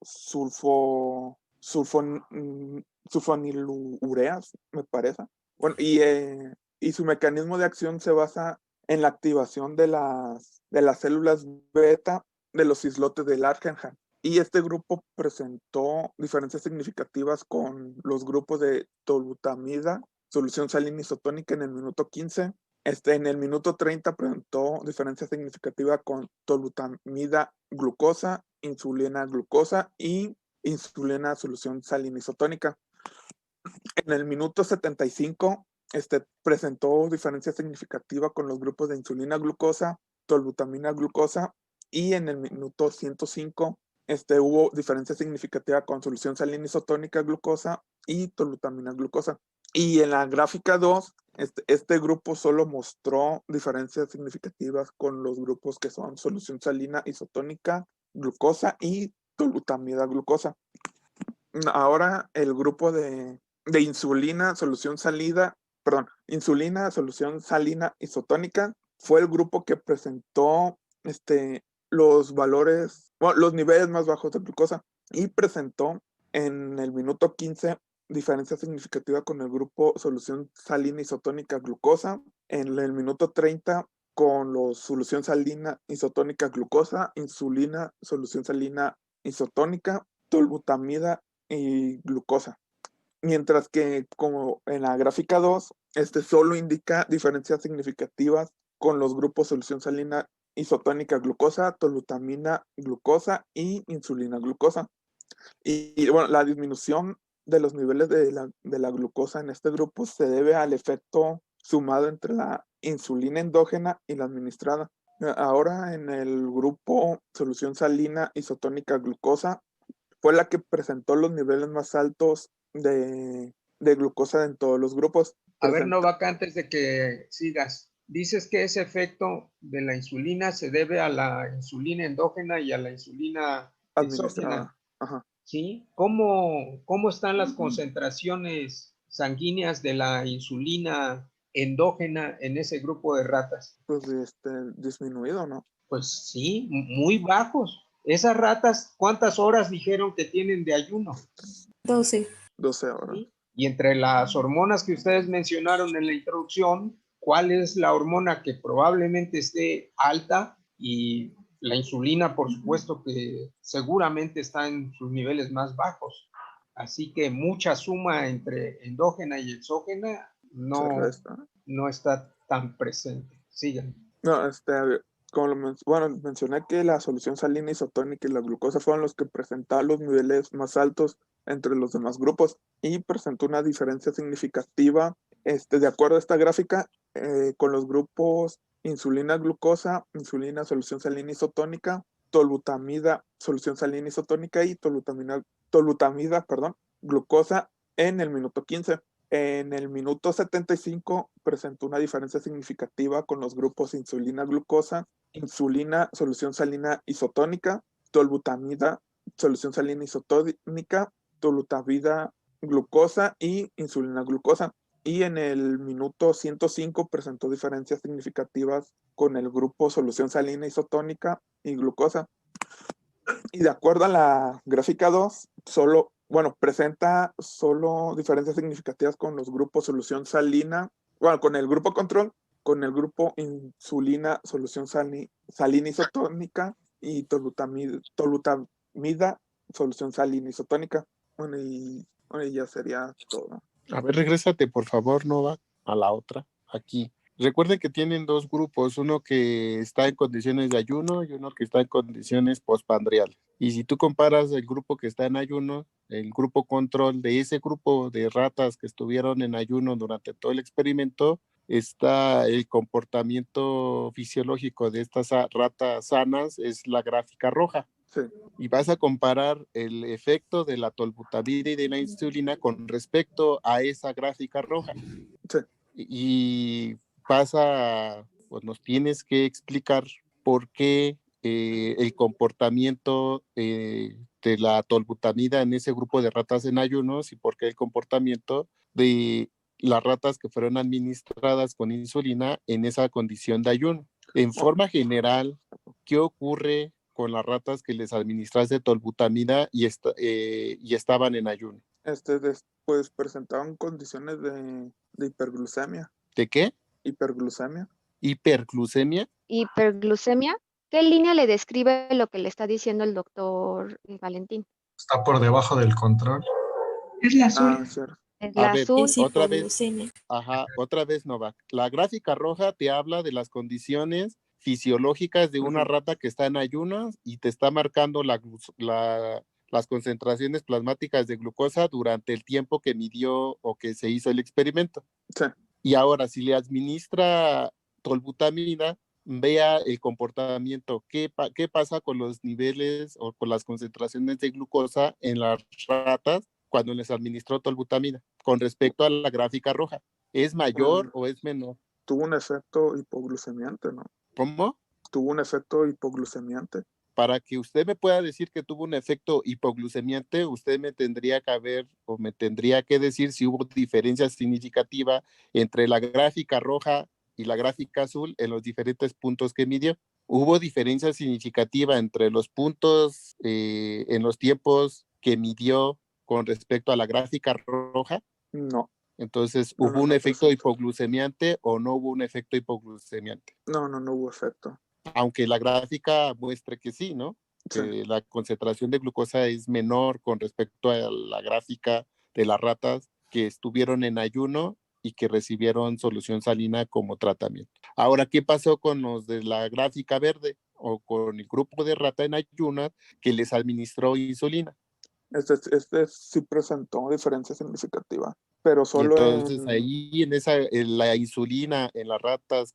sulfonilureas, me parece. Bueno, y su mecanismo de acción se basa en la activación de las células beta de los islotes de Langerhans. Y este grupo presentó diferencias significativas con los grupos de tolbutamida, solución salina isotónica en el minuto 15. En el minuto 30 presentó diferencia significativa con tolbutamida glucosa, insulina glucosa y insulina solución salina isotónica. En el minuto 75, presentó diferencia significativa con los grupos de insulina glucosa, tolbutamina glucosa, y en el minuto 105, hubo diferencia significativa con solución salina isotónica glucosa y tolbutamina glucosa. Y en la gráfica 2, este grupo solo mostró diferencias significativas con los grupos que son solución salina isotónica glucosa y tolbutamida glucosa. Ahora el grupo de insulina, solución salina isotónica fue el grupo que presentó los valores, bueno, los niveles más bajos de glucosa, y presentó en el minuto 15 diferencia significativa con el grupo solución salina isotónica glucosa, en el minuto 30 con los solución salina isotónica glucosa, insulina, solución salina isotónica, tolbutamida y glucosa. Mientras que como en la gráfica 2, solo indica diferencias significativas con los grupos solución salina isotónica glucosa, tolutamina glucosa y insulina glucosa. Y bueno, la disminución de los niveles de la glucosa en este grupo se debe al efecto sumado entre la insulina endógena y la administrada. Ahora en el grupo solución salina isotónica glucosa fue la que presentó los niveles más altos de glucosa en todos los grupos. A ver, Novak, antes de que sigas, dices que ese efecto de la insulina se debe a la insulina endógena y a la insulina exógena. Ajá. ¿Sí? ¿Cómo están las concentraciones sanguíneas de la insulina endógena en ese grupo de ratas? Pues disminuido, ¿no? Pues sí, muy bajos. Esas ratas, ¿cuántas horas dijeron que tienen de ayuno? 12. 12 horas. ¿Sí? Y entre las hormonas que ustedes mencionaron en la introducción, ¿cuál es la hormona que probablemente esté alta? Y la insulina, por supuesto, que seguramente está en sus niveles más bajos. Así que mucha suma entre endógena y exógena no está tan presente. Sigan. No, como mencioné que la solución salina isotónica y la glucosa fueron los que presentaron los niveles más altos entre los demás grupos y presentó una diferencia significativa, de acuerdo a esta gráfica, con los grupos insulina glucosa, insulina solución salina isotónica, tolbutamida solución salina isotónica y tolutamida glucosa en el minuto 15. En el minuto 75 presentó una diferencia significativa con los grupos insulina glucosa, insulina solución salina isotónica, tolbutamida solución salina isotónica, tolutamida glucosa y insulina glucosa. Y en el minuto 105 presentó diferencias significativas con el grupo solución salina isotónica y glucosa. Y de acuerdo a la gráfica 2, presenta solo diferencias significativas con los grupos solución salina, con el grupo control, con el grupo insulina solución salina isotónica y tolutamida solución salina isotónica. Bueno, y ya sería todo. A ver, regrésate, por favor, Nova, a la otra, aquí. Recuerden que tienen dos grupos, uno que está en condiciones de ayuno y uno que está en condiciones postprandiales. Y si tú comparas el grupo que está en ayuno, el grupo control de ese grupo de ratas que estuvieron en ayuno durante todo el experimento, está el comportamiento fisiológico de estas ratas sanas, es la gráfica roja. Sí. Y vas a comparar el efecto de la tolbutamida y de la insulina con respecto a esa gráfica roja. Sí. Y nos tienes que explicar por qué el comportamiento de la tolbutamida en ese grupo de ratas en ayunos y por qué el comportamiento de las ratas que fueron administradas con insulina en esa condición de ayuno. En forma general, ¿qué ocurre con las ratas que les administraste tolbutamida y estaban en ayuno? Pues presentaban condiciones de hiperglucemia. ¿De qué? Hiperglucemia. ¿Hiperglucemia? Hiperglucemia. ¿Qué línea le describe lo que le está diciendo el doctor Valentín? Está por debajo del control. Es la azul. Es la azul. Otra vez. Ajá, otra vez, Novak. La gráfica roja te habla de las condiciones fisiológicas de una rata que está en ayunas y te está marcando la las concentraciones plasmáticas de glucosa durante el tiempo que midió o que se hizo el experimento. Sí. Y ahora, si le administra tolbutamina, vea el comportamiento, qué pasa con los niveles o con las concentraciones de glucosa en las ratas cuando les administró tolbutamina con respecto a la gráfica roja. ¿Es mayor o es menor? Tuvo un efecto hipoglucemiante, ¿no? ¿Cómo? Tuvo un efecto hipoglucemiante. Para que usted me pueda decir que tuvo un efecto hipoglucemiante, usted me tendría que decir si hubo diferencia significativa entre la gráfica roja y la gráfica azul en los diferentes puntos que midió. ¿Hubo diferencia significativa entre los puntos en los tiempos que midió con respecto a la gráfica roja? No. Entonces, ¿hubo un efecto hipoglucemiante o no hubo un efecto hipoglucemiante? No hubo efecto. Aunque la gráfica muestre que sí, ¿no? Que la concentración de glucosa es menor con respecto a la gráfica de las ratas que estuvieron en ayuno y que recibieron solución salina como tratamiento. Ahora, ¿qué pasó con los de la gráfica verde o con el grupo de rata en ayunas que les administró insulina? Este sí presentó diferencia significativa, pero Y solo entonces ahí en la insulina en las ratas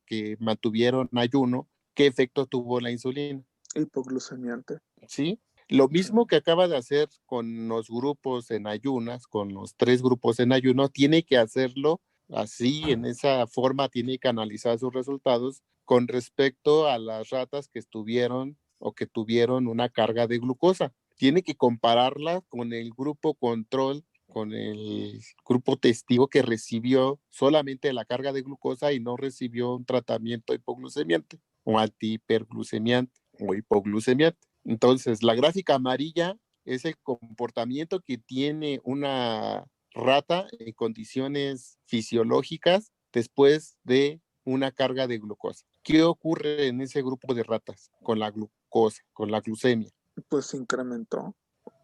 que mantuvieron ayuno, ¿qué efecto tuvo la insulina? Hipoglucemiante. Sí, lo mismo que acaba de hacer con los grupos en ayunas, con los 3 grupos en ayuno, tiene que hacerlo así, en esa forma, tiene que analizar sus resultados con respecto a las ratas que estuvieron o que tuvieron una carga de glucosa. Tiene que compararla con el grupo control, con el grupo testigo que recibió solamente la carga de glucosa y no recibió un tratamiento hipoglucemiante o antihiperglucemiante o hipoglucemiante. Entonces, la gráfica amarilla es el comportamiento que tiene una rata en condiciones fisiológicas después de una carga de glucosa. ¿Qué ocurre en ese grupo de ratas con la glucosa, con la glucemia? Pues incrementó.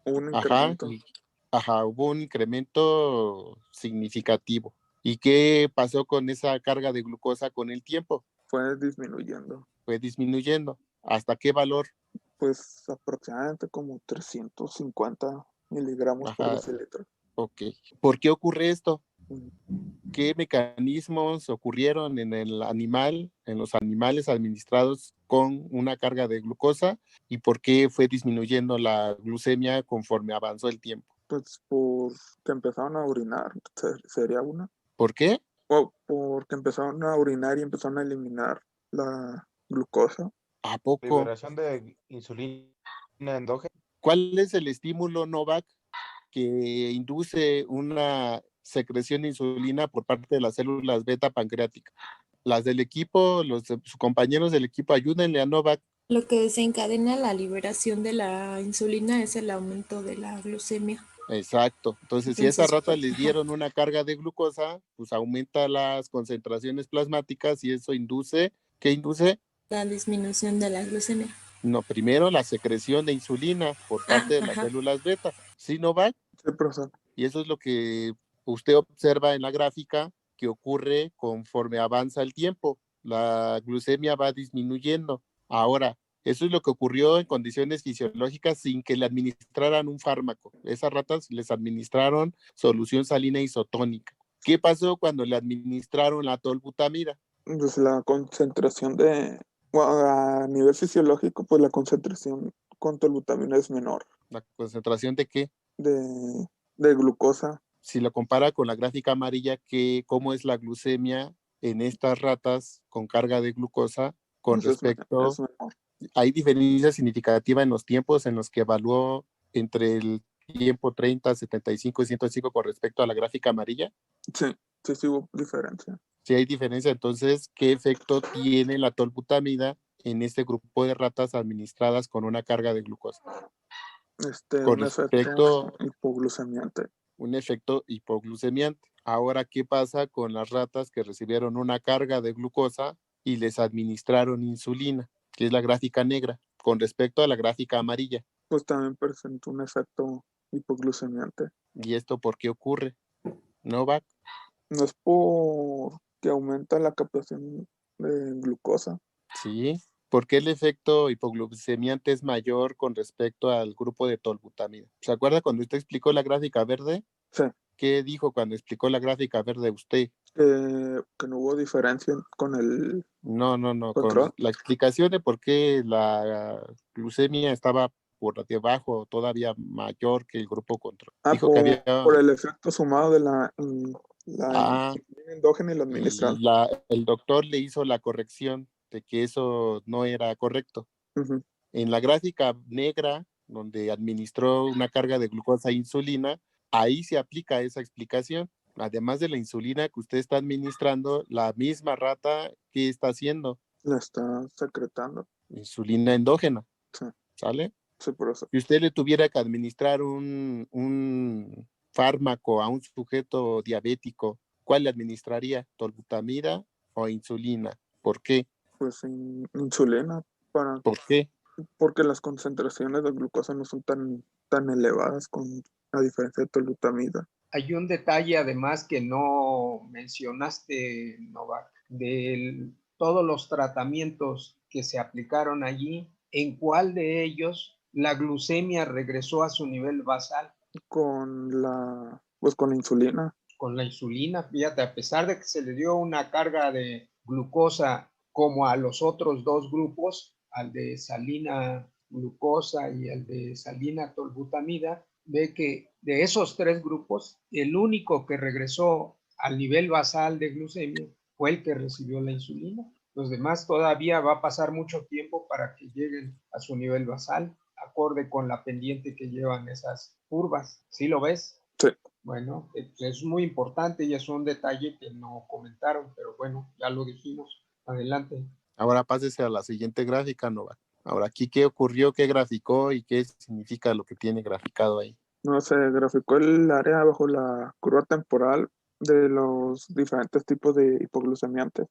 Hubo un incremento. Hubo un incremento significativo. ¿Y qué pasó con esa carga de glucosa con el tiempo? Fue disminuyendo. Fue disminuyendo. ¿Hasta qué valor? Pues aproximadamente como 350 miligramos por decilitro. Ok. ¿Por qué ocurre esto? ¿Qué mecanismos ocurrieron en el animal, en los animales administrados con una carga de glucosa y por qué fue disminuyendo la glucemia conforme avanzó el tiempo? Pues porque empezaron a orinar, sería una. ¿Por qué? Porque empezaron a orinar y empezaron a eliminar la glucosa. ¿A poco? Liberación de insulina endógena. ¿Cuál es el estímulo Novak que induce una secreción de insulina por parte de las células beta pancreáticas? Las del equipo, sus compañeros del equipo, ayúdenle a Novak. Lo que desencadena la liberación de la insulina es el aumento de la glucemia. Exacto. Entonces, si a esa rata les dieron una carga de glucosa, pues aumenta las concentraciones plasmáticas y eso induce, ¿qué induce? La disminución de la glucemia. No, primero la secreción de insulina por parte de las células beta. ¿Sí, Novak? Sí, profesor. Y eso es lo que usted observa en la gráfica que ocurre conforme avanza el tiempo. La glucemia va disminuyendo. Ahora, eso es lo que ocurrió en condiciones fisiológicas sin que le administraran un fármaco. Esas ratas les administraron solución salina isotónica. ¿Qué pasó cuando le administraron la tolbutamida? Pues la concentración a nivel fisiológico, pues la concentración con tolbutamina es menor. ¿La concentración de qué? De glucosa. Si lo compara con la gráfica amarilla, ¿cómo es la glucemia en estas ratas con carga de glucosa con respecto? Es menor. ¿Hay diferencia significativa en los tiempos en los que evaluó entre el tiempo 30, 75 y 105 con respecto a la gráfica amarilla? Sí hubo diferencia. Si hay diferencia, entonces, ¿qué efecto tiene la tolbutamida en este grupo de ratas administradas con una carga de glucosa? Un efecto hipoglucemiante. Un efecto hipoglucemiante. Ahora, ¿qué pasa con las ratas que recibieron una carga de glucosa y les administraron insulina, que es la gráfica negra, con respecto a la gráfica amarilla? Pues también presentó un efecto hipoglucemiante. ¿Y esto por qué ocurre? ¿Novak? No es porque aumenta la captación de glucosa. Sí, ¿Por qué el efecto hipoglucemiante es mayor con respecto al grupo de tolbutamida? ¿Se acuerda cuando usted explicó la gráfica verde? Sí. ¿Qué dijo cuando explicó la gráfica verde usted? Que no hubo diferencia con el No, control. con la explicación de por qué la glucemia estaba por debajo, todavía mayor que el grupo control. Dijo que había... por el efecto sumado de la insulina endógena y la administrada. El doctor le hizo la corrección de que eso no era correcto. En la gráfica negra, donde administró una carga de glucosa e insulina, ahí se aplica esa explicación. Además de la insulina que usted está administrando, la misma rata, ¿qué está haciendo? La está secretando. Insulina endógena. Sí. ¿Sale? Sí, por eso. Si usted le tuviera que administrar un fármaco a un sujeto diabético, ¿cuál le administraría? ¿Tolbutamida o insulina? ¿Por qué? Pues insulina. ¿Por qué? Porque las concentraciones de glucosa no son tan elevadas a diferencia de tolbutamida. Hay un detalle además que no mencionaste, Novak, de todos los tratamientos que se aplicaron allí, ¿en cuál de ellos la glucemia regresó a su nivel basal? Con la insulina. Con la insulina, fíjate, a pesar de que se le dio una carga de glucosa como a los otros dos grupos, al de salina glucosa y al de salina tolbutamida, ve que de esos tres grupos, el único que regresó al nivel basal de glucemia fue el que recibió la insulina. Los demás todavía va a pasar mucho tiempo para que lleguen a su nivel basal, acorde con la pendiente que llevan esas curvas. ¿Sí lo ves? Sí. Bueno, es muy importante y es un detalle que no comentaron, pero bueno, ya lo dijimos. Adelante. Ahora pásese a la siguiente gráfica, Nova. Ahora, aquí, ¿qué ocurrió? ¿Qué graficó? ¿Y qué significa lo que tiene graficado ahí? No, se graficó el área bajo la curva temporal de los diferentes tipos de hipoglucemiantes.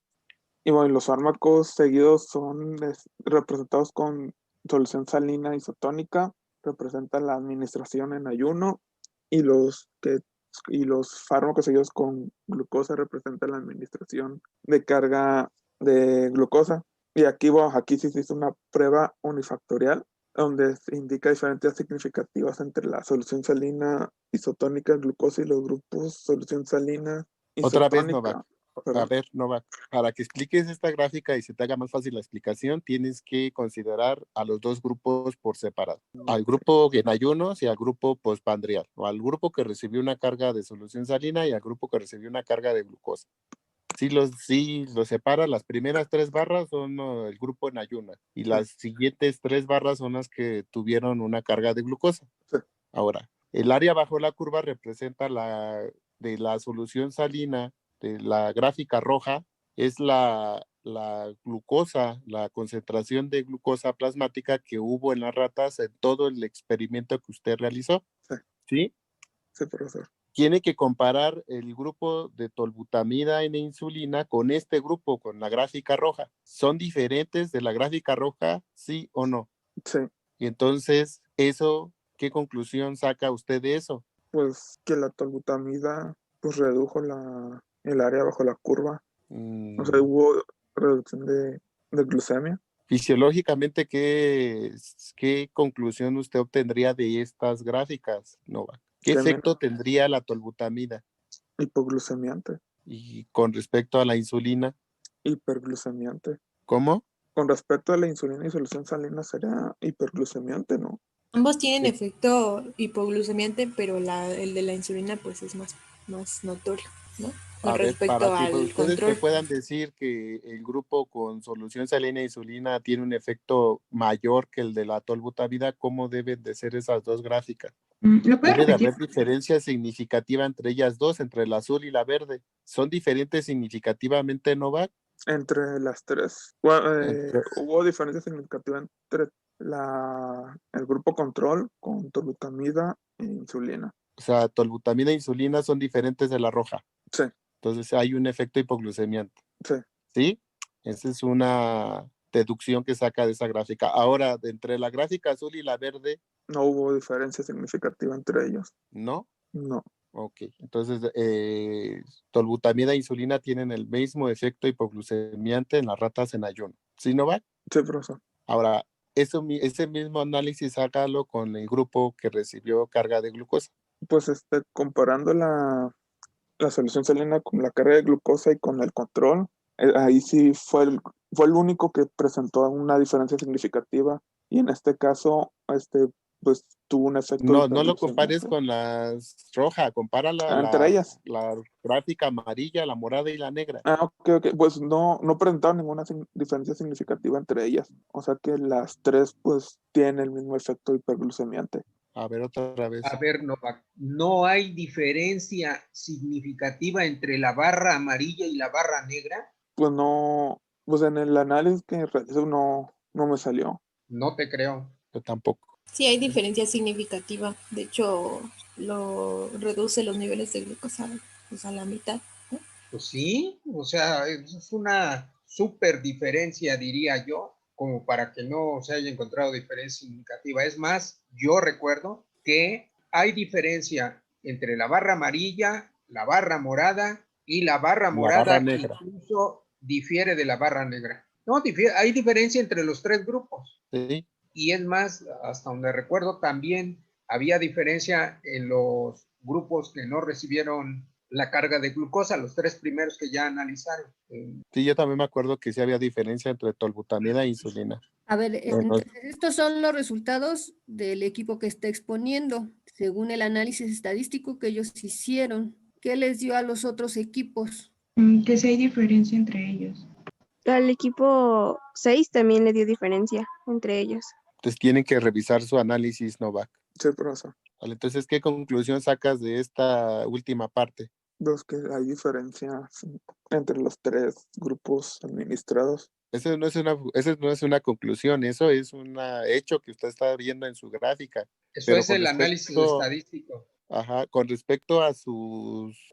Y bueno, los fármacos seguidos son representados con solución salina isotónica, representan la administración en ayuno, y los fármacos seguidos con glucosa representan la administración de carga de glucosa. Y aquí sí se hizo una prueba unifactorial donde se indica diferencias significativas entre la solución salina isotónica glucosa y los grupos solución salina isotónica. Otra vez, Novak. A ver, Novak, para que expliques esta gráfica y se te haga más fácil la explicación, tienes que considerar a los dos grupos por separado. Al grupo en ayunos y al grupo postprandial, o al grupo que recibió una carga de solución salina y al grupo que recibió una carga de glucosa. Sí los separa, las primeras 3 barras son el grupo en ayunas y las siguientes 3 barras son las que tuvieron una carga de glucosa. Sí. Ahora, el área bajo la curva representa de la solución salina, de la gráfica roja, es la glucosa, la concentración de glucosa plasmática que hubo en las ratas en todo el experimento que usted realizó. Sí. ¿Sí? Sí, profesor. Tiene que comparar el grupo de tolbutamida en insulina con este grupo, con la gráfica roja. ¿Son diferentes de la gráfica roja, sí o no? Sí. Y entonces, ¿qué conclusión saca usted de eso? Pues que la tolbutamida pues redujo el área bajo la curva. O sea, hubo reducción de glucemia. Fisiológicamente, ¿qué conclusión usted obtendría de estas gráficas, Nova? ¿Qué efecto tendría la tolbutamida? Hipoglucemiante. ¿Y con respecto a la insulina? Hiperglucemiante. ¿Cómo? Con respecto a la insulina y solución salina sería hiperglucemiante, ¿no? Ambos tienen efecto hipoglucemiante, pero el de la insulina pues es más notorio, ¿no? Con respecto para que al ustedes control. me puedan decir que el grupo con solución salina e insulina tiene un efecto mayor que el de la tolbutamida, ¿cómo deben de ser esas dos gráficas? Debe de haber diferencia significativa entre ellas dos, entre el azul y la verde. ¿Son diferentes significativamente, Novak? Entre las tres. Hubo diferencia significativa entre el grupo control con tolbutamida e insulina. O sea, tolbutamida e insulina son diferentes de la roja. Sí. Entonces hay un efecto hipoglucemiante. Sí. ¿Sí? Esa es una deducción que saca de esa gráfica. Ahora, entre la gráfica azul y la verde. No hubo diferencia significativa entre ellos. ¿No? No. Ok, entonces tolbutamida e insulina tienen el mismo efecto hipoglucemiante en las ratas en ayuno. ¿Sí, Novak? Sí, profesor. Ahora, ese mismo análisis hágalo con el grupo que recibió carga de glucosa. Pues comparando la solución salina con la carga de glucosa y con el control, ahí sí fue el único que presentó una diferencia significativa, y en este caso, pues tuvo un efecto No lo compares hiperglucemiante. con las rojas, compara Entre ellas. la gráfica amarilla, la morada y la negra. Ok. Pues no presentaron ninguna diferencia significativa entre ellas. O sea que las tres pues tienen el mismo efecto hiperglucemiante. A ver, otra vez. A ver, Novak, no hay diferencia significativa entre la barra amarilla y la barra negra. Pues no, pues en el análisis que realicé no me salió. No te creo. Yo tampoco. Sí, hay diferencia significativa. De hecho, lo reduce los niveles de glucosa pues, a la mitad, ¿no? Pues sí, o sea, es una súper diferencia, diría yo, como para que no se haya encontrado diferencia significativa. Es más, yo recuerdo que hay diferencia entre la barra amarilla, la barra morada y la barra morada negra. incluso difiere de la barra negra. No, hay diferencia entre los tres grupos. Sí. Y es más, hasta donde recuerdo también había diferencia en los grupos que no recibieron la carga de glucosa, los tres primeros que ya analizaron. Sí, yo también me acuerdo que sí había diferencia entre tolbutamida e insulina. A ver, entonces, estos son los resultados del equipo que está exponiendo, según el análisis estadístico que ellos hicieron. ¿Qué les dio a los otros equipos? Que sí hay diferencia entre ellos. Al equipo 6 también le dio diferencia entre ellos. Entonces tienen que revisar su análisis, Novak. Sí, profesor. Vale, entonces, ¿qué conclusión sacas de esta última parte? Pues que hay diferencia entre los tres grupos administrados. Eso no es una conclusión, eso es un hecho que usted está viendo en su gráfica. Eso Pero es el análisis estadístico. Ajá, con respecto a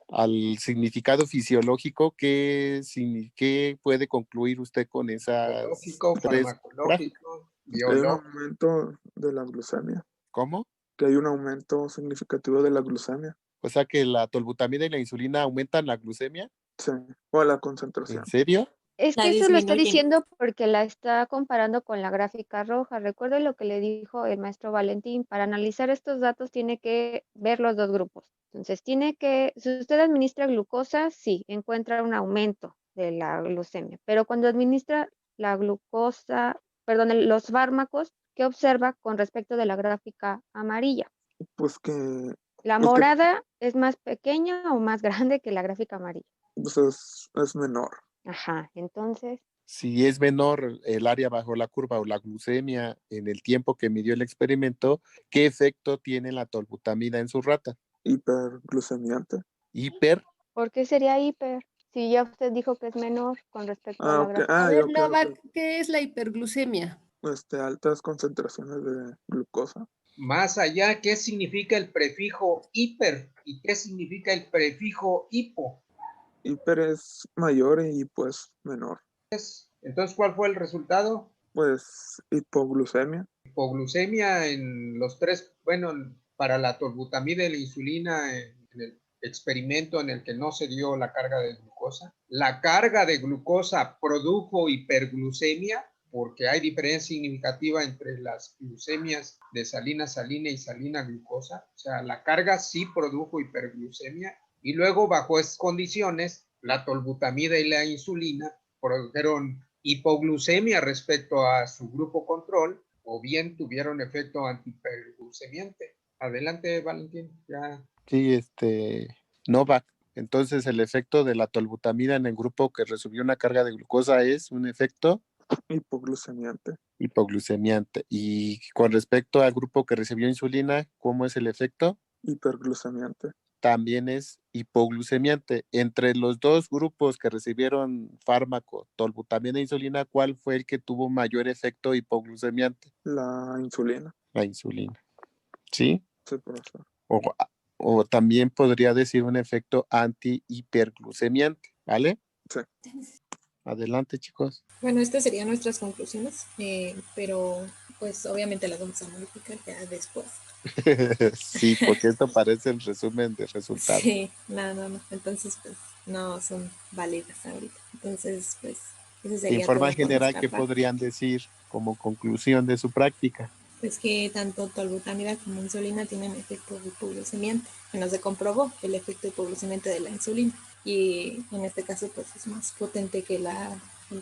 al significado fisiológico, ¿qué puede concluir usted con esas biológico, tres farmacológico, Que hay un aumento de la glucemia. ¿Cómo? Que hay un aumento significativo de la glucemia. O sea que la tolbutamida y la insulina aumentan la glucemia. Sí, o la concentración. ¿En serio? Es que eso lo está diciendo porque la está comparando con la gráfica roja. Recuerde lo que le dijo el maestro Valentín. Para analizar estos datos tiene que ver los dos grupos. Entonces, si usted administra glucosa, sí, encuentra un aumento de la glucemia. Pero cuando administra la glucosa, perdón, los fármacos, ¿qué observa con respecto de la gráfica amarilla? Pues que... ¿La morada es más pequeña o más grande que la gráfica amarilla? Pues es menor. Ajá, entonces... Si es menor el área bajo la curva o la glucemia en el tiempo que midió el experimento, ¿qué efecto tiene la tolbutamida en su rata? Hiperglucemiante. ¿Hiper? ¿Por qué sería hiper? Si ya usted dijo que es menor con respecto a la gráfica. A ver, Novak, ¿qué es la hiperglucemia? Altas concentraciones de glucosa. Más allá, ¿qué significa el prefijo hiper y qué significa el prefijo hipo? Hiper es mayor y pues menor. Entonces, ¿cuál fue el resultado? Pues hipoglucemia. Hipoglucemia en los tres, bueno, para la tolbutamida y la insulina en el experimento en el que no se dio la carga de glucosa. La carga de glucosa produjo hiperglucemia porque hay diferencia significativa entre las glucemias de salina y salina glucosa. O sea, la carga sí produjo hiperglucemia y luego bajo esas condiciones la tolbutamida y la insulina produjeron hipoglucemia respecto a su grupo control o bien tuvieron efecto antihiperglucemiante. Adelante, Valentín. Ya. Sí, Novak. Entonces, el efecto de la tolbutamida en el grupo que recibió una carga de glucosa es un efecto hipoglucemiante. Hipoglucemiante. Y con respecto al grupo que recibió insulina, ¿cómo es el efecto? Hiperglucemiante. También es hipoglucemiante. Entre los dos grupos que recibieron fármaco, tolbutamida e insulina, ¿cuál fue el que tuvo mayor efecto hipoglucemiante? La insulina. La insulina. ¿Sí? Sí, profesor. O también podría decir un efecto antihiperglucemiante, ¿vale? Sí. Adelante, chicos. Bueno, estas serían nuestras conclusiones, pero pues obviamente las vamos a modificar ya después. Sí, porque esto parece el resumen de resultados. Sí, no. Entonces, pues no son válidas ahorita. Entonces, pues eso En sería forma todo por general, nuestra ¿qué parte. podrían decir como conclusión de su práctica? Pues que tanto tolbutamida como insulina tienen efecto hipoglucemiante, que no se comprobó el efecto hipoglucemiante de la insulina. Y en este caso, pues es más potente que el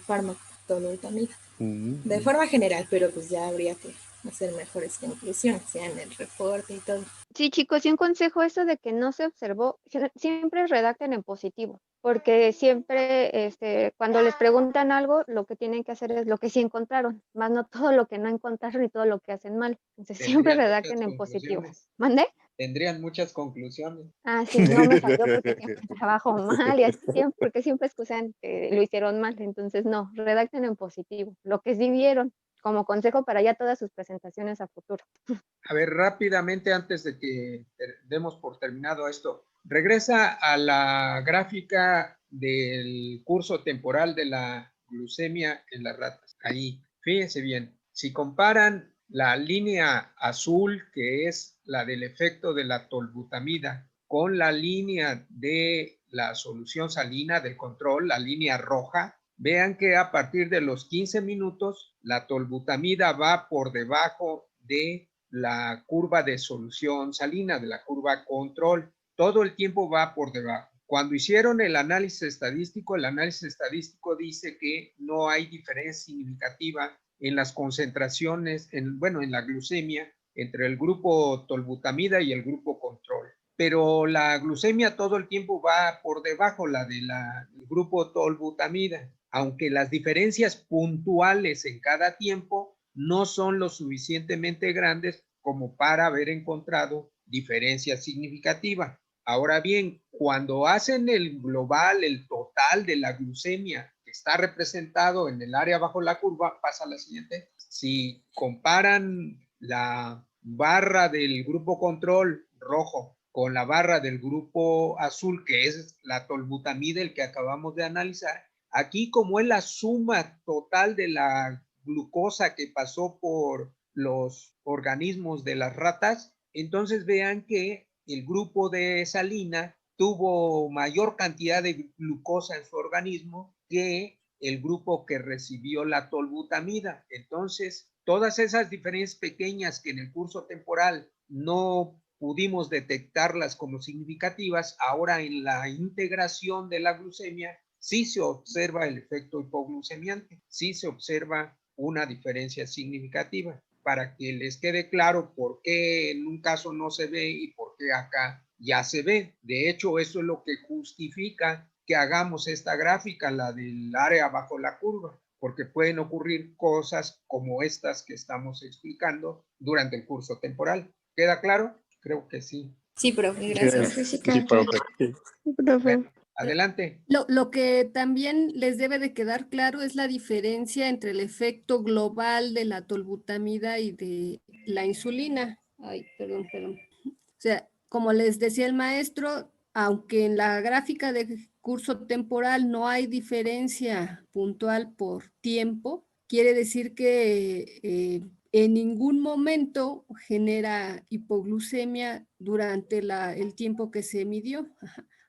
fármaco tolbutamida. De forma general, pero pues ya habría que hacer mejores conclusiones, ya en el reporte y todo. Sí, chicos, y un consejo eso de que no se observó, siempre redacten en positivo, porque siempre cuando les preguntan algo, lo que tienen que hacer es lo que sí encontraron, más no todo lo que no encontraron y todo lo que hacen mal. Entonces siempre Tendrían redacten muchas en positivo. conclusiones. ¿Mandé? Tendrían muchas conclusiones. Ah, sí, no me salió porque siempre trabajo mal y así siempre, porque siempre excusan que lo hicieron mal. Entonces, no, redacten en positivo, lo que sí vieron, como consejo para ya todas sus presentaciones a futuro. A ver, rápidamente, antes de que demos por terminado esto, regresa a la gráfica del curso temporal de la glucemia en las ratas. Ahí, fíjense bien, si comparan la línea azul, que es la del efecto de la tolbutamida, con la línea de la solución salina del control, la línea roja, vean que a partir de los 15 minutos, la tolbutamida va por debajo de la curva de solución salina, de la curva control. Todo el tiempo va por debajo. Cuando hicieron el análisis estadístico dice que no hay diferencia significativa en las concentraciones, en la glucemia, entre el grupo tolbutamida y el grupo control. Pero la glucemia todo el tiempo va por debajo, la del grupo tolbutamida, aunque las diferencias puntuales en cada tiempo no son lo suficientemente grandes como para haber encontrado diferencia significativa. Ahora bien, cuando hacen el global, el total de la glucemia que está representado en el área bajo la curva, pasa a la siguiente. Si comparan la barra del grupo control rojo con la barra del grupo azul, que es la tolbutamida, el que acabamos de analizar, aquí como es la suma total de la glucosa que pasó por los organismos de las ratas, entonces vean que el grupo de salina tuvo mayor cantidad de glucosa en su organismo que el grupo que recibió la tolbutamida. Entonces, todas esas diferencias pequeñas que en el curso temporal no pudimos detectarlas como significativas, ahora en la integración de la glucemia sí se observa el efecto hipoglucemiante, sí se observa una diferencia significativa, para que les quede claro por qué en un caso no se ve y por qué acá ya se ve. De hecho, eso es lo que justifica que hagamos esta gráfica, la del área bajo la curva, porque pueden ocurrir cosas como estas que estamos explicando durante el curso temporal. ¿Queda claro? Creo que sí. Sí, profe, gracias. Sí, profe. Bueno, adelante. Lo que también les debe de quedar claro es la diferencia entre el efecto global de la tolbutamida y de la insulina. Ay, perdón. O sea, como les decía el maestro, aunque en la gráfica de curso temporal no hay diferencia puntual por tiempo, quiere decir que en ningún momento genera hipoglucemia durante el tiempo que se midió.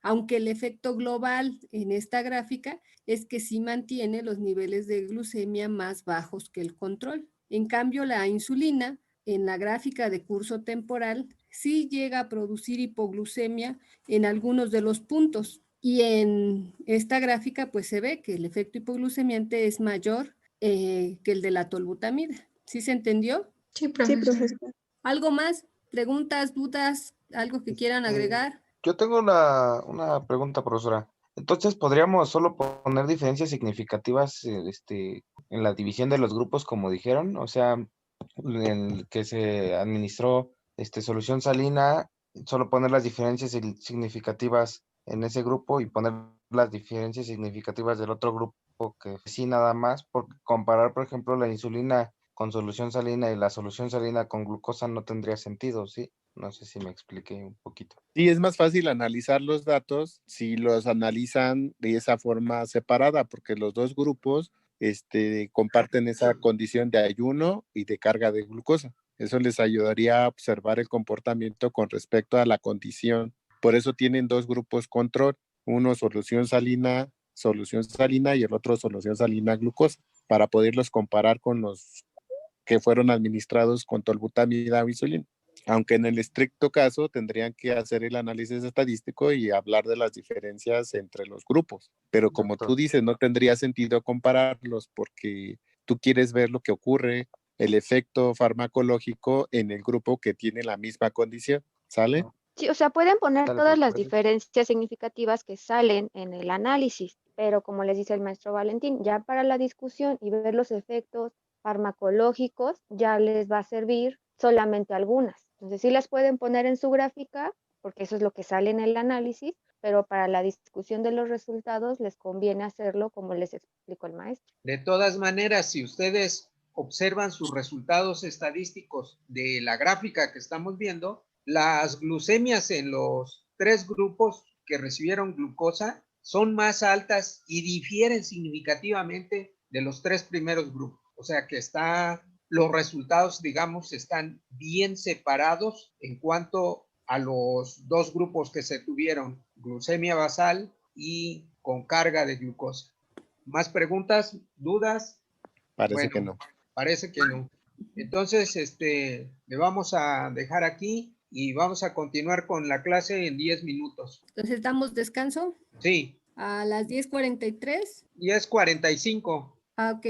Aunque el efecto global en esta gráfica es que sí mantiene los niveles de glucemia más bajos que el control. En cambio, la insulina, en la gráfica de curso temporal, sí llega a producir hipoglucemia en algunos de los puntos. Y en esta gráfica, pues se ve que el efecto hipoglucemiante es mayor que el de la tolbutamida. ¿Sí se entendió? Sí, profesor. ¿Algo más? ¿Preguntas, dudas? ¿Algo que quieran agregar? Yo tengo una pregunta, profesora. Entonces, ¿podríamos solo poner diferencias significativas en la división de los grupos, como dijeron? O sea, en el que se administró solución salina, solo poner las diferencias significativas en ese grupo y poner las diferencias significativas del otro grupo que sí nada más, porque comparar, por ejemplo, la insulina con solución salina y la solución salina con glucosa no tendría sentido, ¿sí? No sé si me expliqué un poquito. Sí, es más fácil analizar los datos si los analizan de esa forma separada, porque los dos grupos comparten esa condición de ayuno y de carga de glucosa. Eso les ayudaría a observar el comportamiento con respecto a la condición. Por eso tienen dos grupos control, uno solución salina y el otro solución salina glucosa, para poderlos comparar con los que fueron administrados con tolbutamida o insulina. Aunque en el estricto caso tendrían que hacer el análisis estadístico y hablar de las diferencias entre los grupos. Pero como tú dices, no tendría sentido compararlos porque tú quieres ver lo que ocurre, el efecto farmacológico en el grupo que tiene la misma condición, ¿sale? Sí, o sea, pueden poner Sale, todas las pues. diferencias significativas que salen en el análisis, pero como les dice el maestro Valentín, ya para la discusión y ver los efectos farmacológicos, ya les va a servir solamente algunas. Entonces sí las pueden poner en su gráfica, porque eso es lo que sale en el análisis, pero para la discusión de los resultados les conviene hacerlo como les explicó el maestro. De todas maneras, si ustedes observan sus resultados estadísticos de la gráfica que estamos viendo, las glucemias en los 3 grupos que recibieron glucosa son más altas y difieren significativamente de los 3 primeros grupos. O sea que los resultados, digamos, están bien separados en cuanto a los 2 grupos que se tuvieron, glucemia basal y con carga de glucosa. ¿Más preguntas? ¿Dudas? Parece que no. Parece que no. Entonces, le vamos a dejar aquí y vamos a continuar con la clase en 10 minutos. Entonces, ¿damos descanso? Sí. A las 10:43. 10:45. Ok.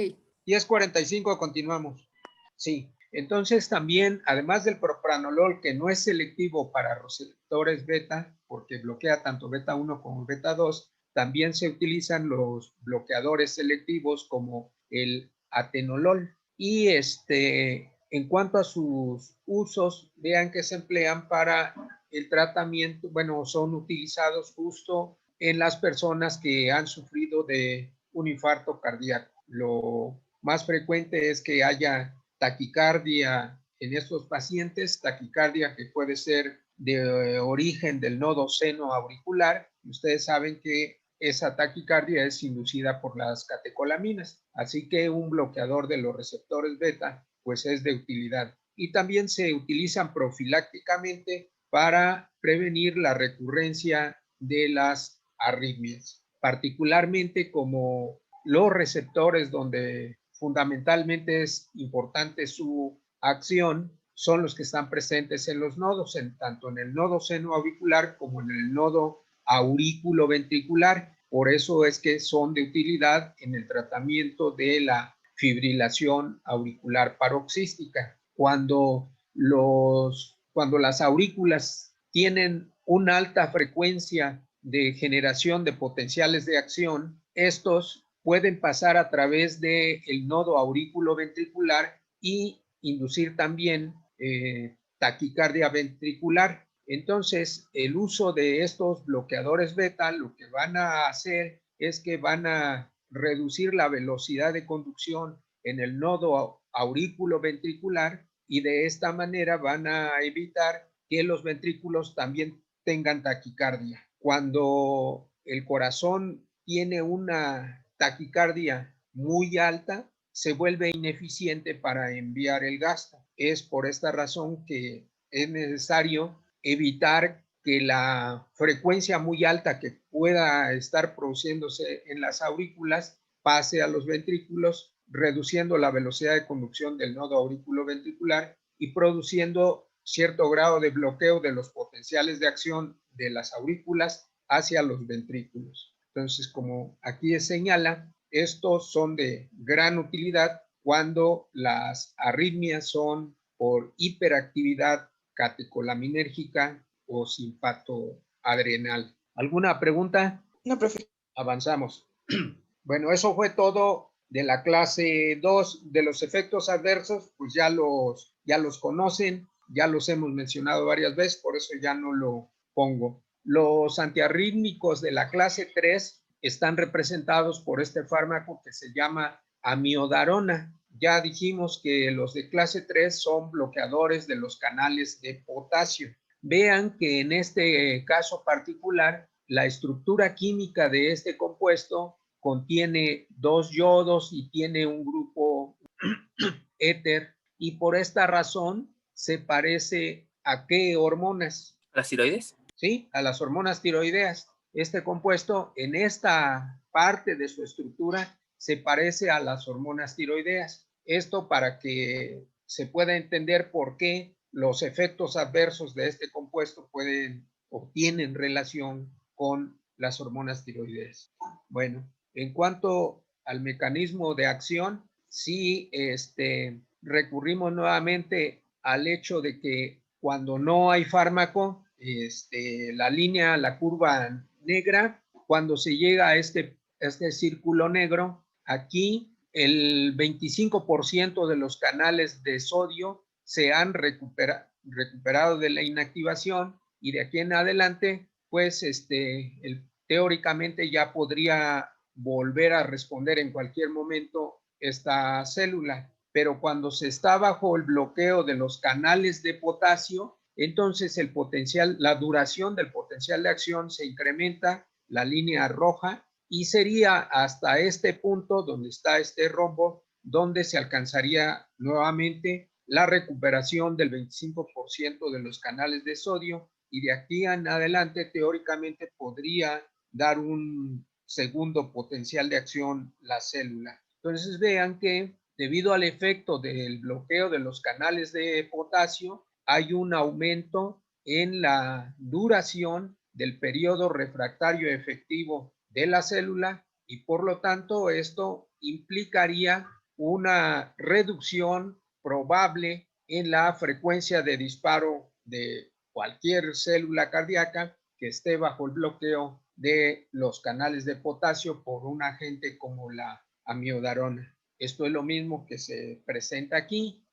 10:45 continuamos. Sí. Entonces también, además del propranolol, que no es selectivo para receptores beta, porque bloquea tanto beta 1 como beta 2, también se utilizan los bloqueadores selectivos como el atenolol. Y en cuanto a sus usos, vean que se emplean para el tratamiento, bueno, son utilizados justo en las personas que han sufrido de un infarto cardíaco. Lo más frecuente es que haya taquicardia en estos pacientes, taquicardia que puede ser de origen del nodo seno auricular. Ustedes saben que esa taquicardia es inducida por las catecolaminas, así que un bloqueador de los receptores beta pues es de utilidad. Y también se utilizan profilácticamente para prevenir la recurrencia de las arritmias, particularmente como los receptores donde fundamentalmente es importante su acción son los que están presentes en los nodos, tanto en el nodo seno auricular como en el nodo aurículo ventricular. Por eso es que son de utilidad en el tratamiento de la fibrilación auricular paroxística. Cuando las aurículas tienen una alta frecuencia de generación de potenciales de acción, estos pueden pasar a través del nodo aurículo ventricular y inducir también taquicardia ventricular. Entonces, el uso de estos bloqueadores beta lo que van a hacer es que van a reducir la velocidad de conducción en el nodo aurículo ventricular y de esta manera van a evitar que los ventrículos también tengan taquicardia. Cuando el corazón tiene una taquicardia muy alta, se vuelve ineficiente para enviar el gasto. Es por esta razón que es necesario evitar que la frecuencia muy alta que pueda estar produciéndose en las aurículas pase a los ventrículos, reduciendo la velocidad de conducción del nodo aurículo ventricular y produciendo cierto grado de bloqueo de los potenciales de acción de las aurículas hacia los ventrículos. Entonces, como aquí señala, estos son de gran utilidad cuando las arritmias son por hiperactividad catecolaminérgica o simpatoadrenal. ¿Alguna pregunta? No, profe. Avanzamos. Bueno, eso fue todo de la clase 2 de los efectos adversos, pues ya los conocen, ya los hemos mencionado varias veces, por eso ya no lo pongo. Los antiarrítmicos de la clase 3 están representados por este fármaco que se llama amiodarona. Ya dijimos que los de clase 3 son bloqueadores de los canales de potasio. Vean que en este caso particular, la estructura química de este compuesto contiene 2 yodos y tiene un grupo éter, y por esta razón se parece ¿a qué hormonas? ¿Las tiroides? Sí, a las hormonas tiroideas. Este compuesto en esta parte de su estructura se parece a las hormonas tiroideas. Esto para que se pueda entender por qué los efectos adversos de este compuesto pueden o tienen relación con las hormonas tiroideas. Bueno, en cuanto al mecanismo de acción, sí recurrimos nuevamente al hecho de que cuando no hay fármaco, la curva negra, cuando se llega a este círculo negro, aquí el 25% de los canales de sodio se han recuperado de la inactivación, y de aquí en adelante, pues teóricamente ya podría volver a responder en cualquier momento esta célula. Pero cuando se está bajo el bloqueo de los canales de potasio, entonces la duración del potencial de acción se incrementa, la línea roja, y sería hasta este punto donde está este rombo, donde se alcanzaría nuevamente la recuperación del 25% de los canales de sodio, y de aquí en adelante teóricamente podría dar un segundo potencial de acción la célula. Entonces vean que debido al efecto del bloqueo de los canales de potasio, hay un aumento en la duración del periodo refractario efectivo de la célula, y por lo tanto esto implicaría una reducción probable en la frecuencia de disparo de cualquier célula cardíaca que esté bajo el bloqueo de los canales de potasio por un agente como la amiodarona. Esto es lo mismo que se presenta aquí.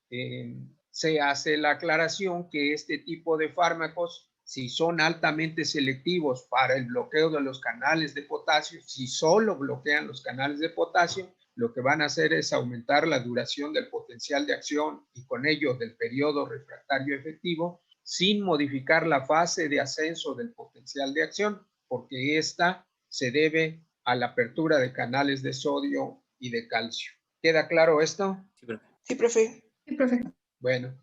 Se hace la aclaración que este tipo de fármacos, si son altamente selectivos para el bloqueo de los canales de potasio, si solo bloquean los canales de potasio, lo que van a hacer es aumentar la duración del potencial de acción y con ello del periodo refractario efectivo, sin modificar la fase de ascenso del potencial de acción, porque esta se debe a la apertura de canales de sodio y de calcio. ¿Queda claro esto? Sí, profe. Sí, profe. Sí, profe. Bueno,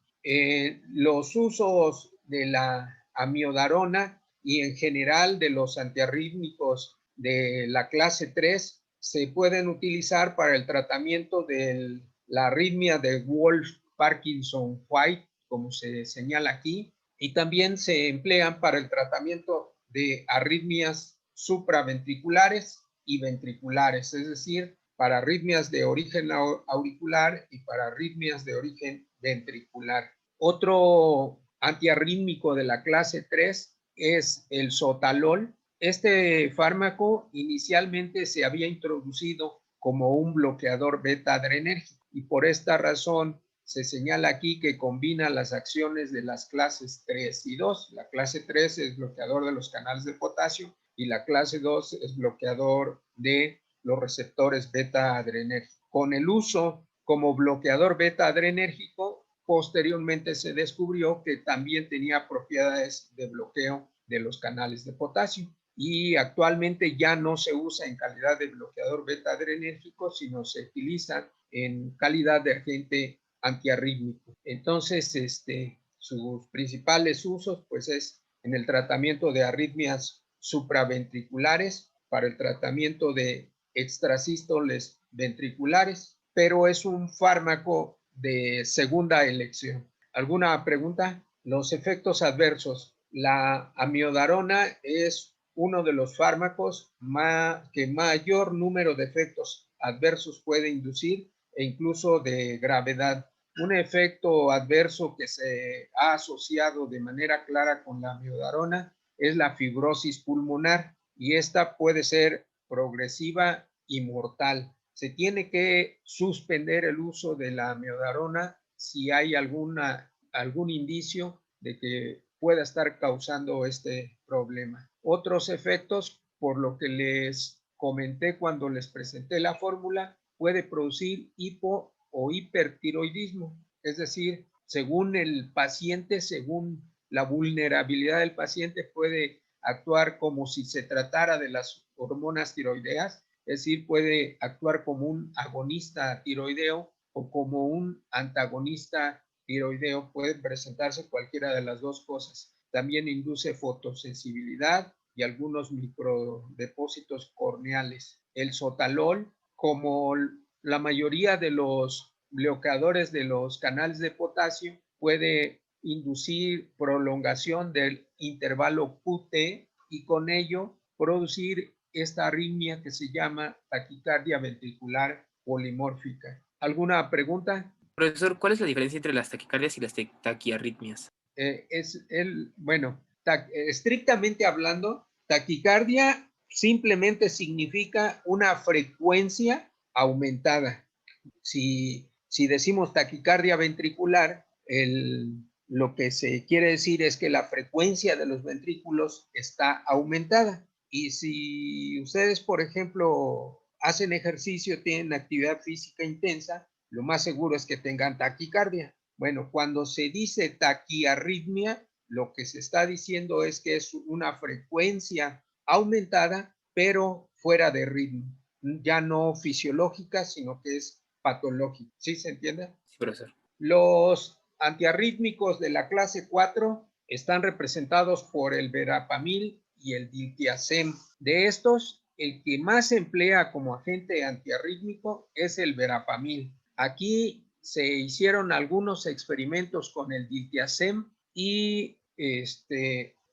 los usos de la amiodarona y en general de los antiarrítmicos de la clase 3 se pueden utilizar para el tratamiento de la arritmia de Wolff-Parkinson-White, como se señala aquí, y también se emplean para el tratamiento de arritmias supraventriculares y ventriculares, es decir, para arritmias de origen auricular y para arritmias de origen ventricular. Otro antiarrítmico de la clase 3 es el sotalol. Este fármaco inicialmente se había introducido como un bloqueador beta adrenérgico, y por esta razón se señala aquí que combina las acciones de las clases 3 y 2. La clase 3 es bloqueador de los canales de potasio y la clase 2 es bloqueador de los receptores beta adrenérgicos. Con el uso como bloqueador beta adrenérgico, posteriormente se descubrió que también tenía propiedades de bloqueo de los canales de potasio, y actualmente ya no se usa en calidad de bloqueador beta adrenérgico, sino se utiliza en calidad de agente antiarrítmico. Entonces, sus principales usos pues es en el tratamiento de arritmias supraventriculares, para el tratamiento de extrasístoles ventriculares, pero es un fármaco de segunda elección. ¿Alguna pregunta? Los efectos adversos. La amiodarona es uno de los fármacos que mayor número de efectos adversos puede inducir, e incluso de gravedad. Un efecto adverso que se ha asociado de manera clara con la amiodarona es la fibrosis pulmonar, y esta puede ser progresiva y mortal. Se tiene que suspender el uso de la amiodarona si hay algún indicio de que pueda estar causando este problema. Otros efectos, por lo que les comenté cuando les presenté la fórmula, puede producir hipo o hipertiroidismo, es decir, según el paciente, según la vulnerabilidad del paciente, puede actuar como si se tratara de las hormonas tiroideas, es decir, puede actuar como un agonista tiroideo o como un antagonista tiroideo, puede presentarse cualquiera de las dos cosas. También induce fotosensibilidad y algunos microdepósitos corneales. El sotalol, como la mayoría de los bloqueadores de los canales de potasio, puede inducir prolongación del intervalo QT y con ello producir esta arritmia que se llama taquicardia ventricular polimórfica. ¿Alguna pregunta? Profesor, ¿cuál es la diferencia entre las taquicardias y las taquiarritmias? Estrictamente hablando, taquicardia simplemente significa una frecuencia aumentada. Si decimos taquicardia ventricular, lo que se quiere decir es que la frecuencia de los ventrículos está aumentada. Y si ustedes, por ejemplo, hacen ejercicio, tienen actividad física intensa, lo más seguro es que tengan taquicardia. Bueno, cuando se dice taquiarritmia, lo que se está diciendo es que es una frecuencia aumentada, pero fuera de ritmo. Ya no fisiológica, sino que es patológica. ¿Sí se entiende? Sí, profesor. Los antiarrítmicos de la clase 4 están representados por el verapamil y el diltiazem. De estos, el que más se emplea como agente antiarrítmico es el verapamil. Aquí se hicieron algunos experimentos con el diltiazem y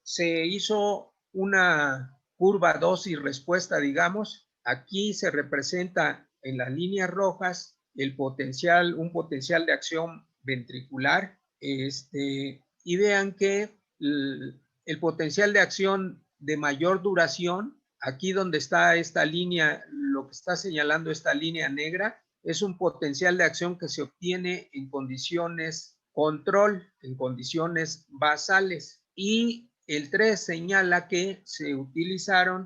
se hizo una curva dosis-respuesta, digamos. Aquí se representa en las líneas rojas un potencial de acción ventricular, y vean que el potencial de acción de mayor duración, aquí donde está esta línea, lo que está señalando esta línea negra, es un potencial de acción que se obtiene en condiciones control, en condiciones basales, y el 3 señala que se utilizó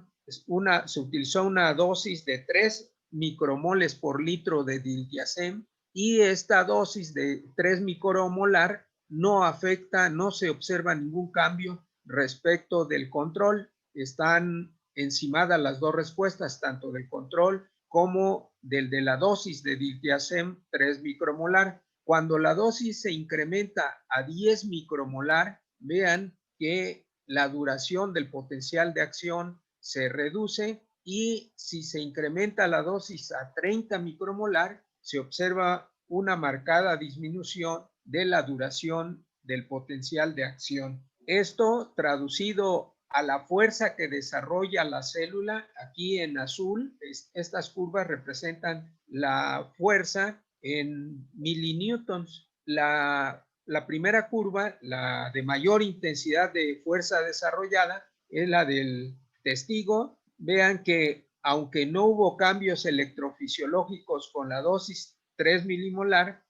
una dosis de 3 micromoles por litro de diltiazem, y esta dosis de 3 micromolar no afecta, no se observa ningún cambio respecto del control. Están encimadas las dos respuestas, tanto del control como de la dosis de diltiazem 3 micromolar. Cuando la dosis se incrementa a 10 micromolar, vean que la duración del potencial de acción se reduce, y si se incrementa la dosis a 30 micromolar, se observa una marcada disminución de la duración del potencial de acción. Esto traducido a la fuerza que desarrolla la célula, aquí en azul, estas curvas representan la fuerza en milinewtons. La primera curva, la de mayor intensidad de fuerza desarrollada, es la del testigo. Vean que aunque no hubo cambios electrofisiológicos con la dosis 3 micromolar,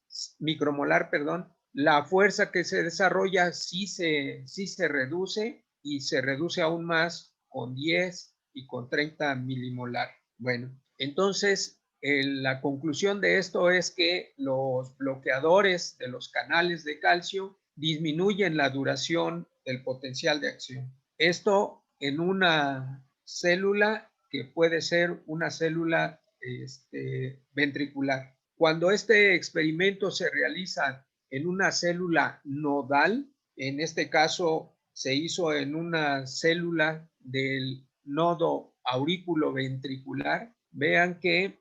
la fuerza que se desarrolla sí se reduce, y se reduce aún más con 10 y con 30 milimolar. Bueno, entonces la conclusión de esto es que los bloqueadores de los canales de calcio disminuyen la duración del potencial de acción. Esto en una célula que puede ser una célula ventricular. Cuando este experimento se realiza en una célula nodal, en este caso se hizo en una célula del nodo aurículo-ventricular, vean que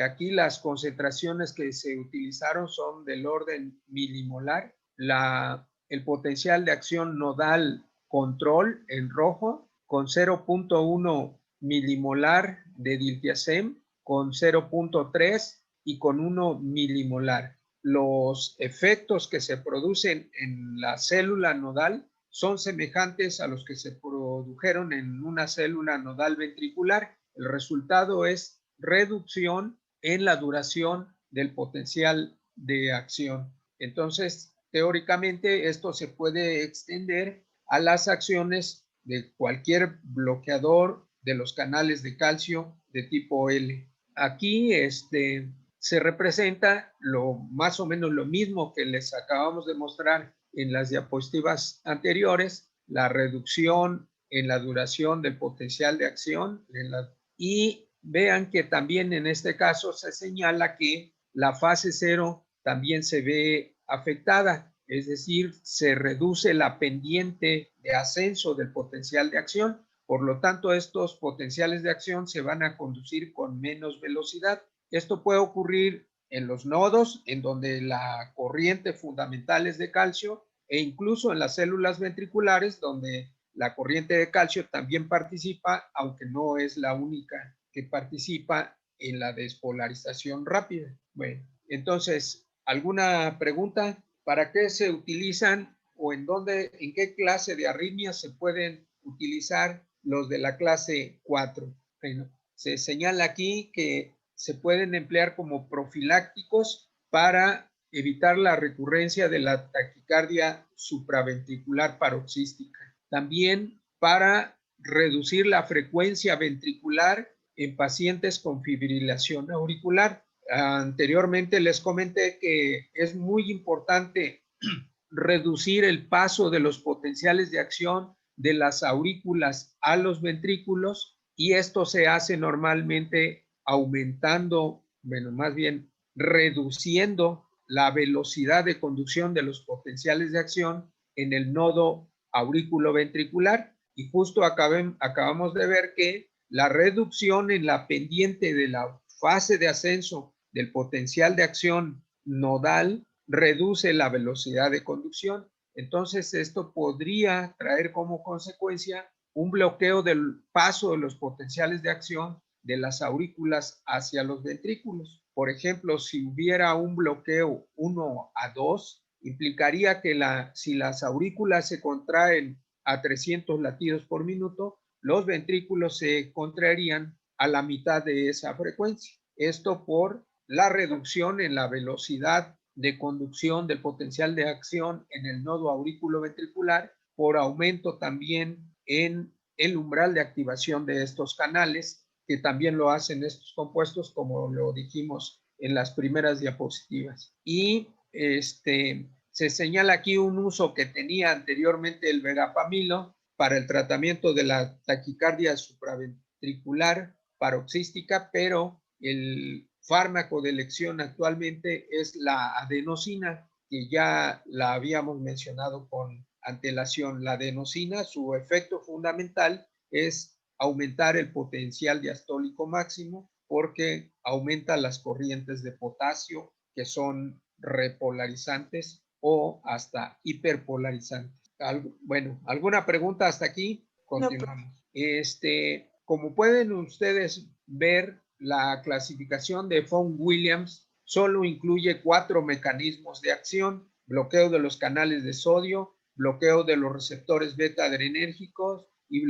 aquí las concentraciones que se utilizaron son del orden milimolar. El potencial de acción nodal control en rojo, con 0.1 milimolar de diltiazem, con 0.3 y con 1 milimolar. Los efectos que se producen en la célula nodal son semejantes a los que se produjeron en una célula nodal ventricular. El resultado es reducción en la duración del potencial de acción. Entonces, teóricamente, esto se puede extender a las acciones de cualquier bloqueador de los canales de calcio de tipo L. Aquí se representa más o menos lo mismo que les acabamos de mostrar en las diapositivas anteriores, la reducción en la duración del potencial de acción y vean que también en este caso se señala que la fase 0 también se ve afectada, es decir, se reduce la pendiente de ascenso del potencial de acción. Por lo tanto, estos potenciales de acción se van a conducir con menos velocidad. Esto puede ocurrir en los nodos, en donde la corriente fundamental es de calcio, e incluso en las células ventriculares, donde la corriente de calcio también participa, aunque no es la única que participa en la despolarización rápida. Bueno, entonces, ¿alguna pregunta? ¿Para qué se utilizan o en qué clase de arritmias se pueden utilizar los de la clase 4? Bueno, se señala aquí que se pueden emplear como profilácticos para evitar la recurrencia de la taquicardia supraventricular paroxística. También para reducir la frecuencia ventricular en pacientes con fibrilación auricular. Anteriormente les comenté que es muy importante reducir el paso de los potenciales de acción de las aurículas a los ventrículos, y esto se hace normalmente aumentando, bueno, más bien reduciendo la velocidad de conducción de los potenciales de acción en el nodo aurículo-ventricular. Y justo acabamos de ver que la reducción en la pendiente de la fase de ascenso del potencial de acción nodal reduce la velocidad de conducción. Entonces, esto podría traer como consecuencia un bloqueo del paso de los potenciales de acción de las aurículas hacia los ventrículos. Por ejemplo, si hubiera un bloqueo 1:2, implicaría que si las aurículas se contraen a 300 latidos por minuto, los ventrículos se contraerían a la mitad de esa frecuencia. Esto por la reducción en la velocidad de conducción del potencial de acción en el nodo aurículo-ventricular, por aumento también en el umbral de activación de estos canales, que también lo hacen estos compuestos, como lo dijimos en las primeras diapositivas. Y se señala aquí un uso que tenía anteriormente el verapamilo para el tratamiento de la taquicardia supraventricular paroxística, pero el fármaco de elección actualmente es la adenosina, que ya la habíamos mencionado con antelación. La adenosina, su efecto fundamental es aumentar el potencial diastólico máximo, porque aumenta las corrientes de potasio, que son repolarizantes o hasta hiperpolarizantes. Bueno, ¿alguna pregunta hasta aquí? Continuamos. Como pueden ustedes ver, la clasificación de von Williams solo incluye 4 mecanismos de acción: bloqueo de los canales de sodio, bloqueo de los receptores beta adrenérgicos y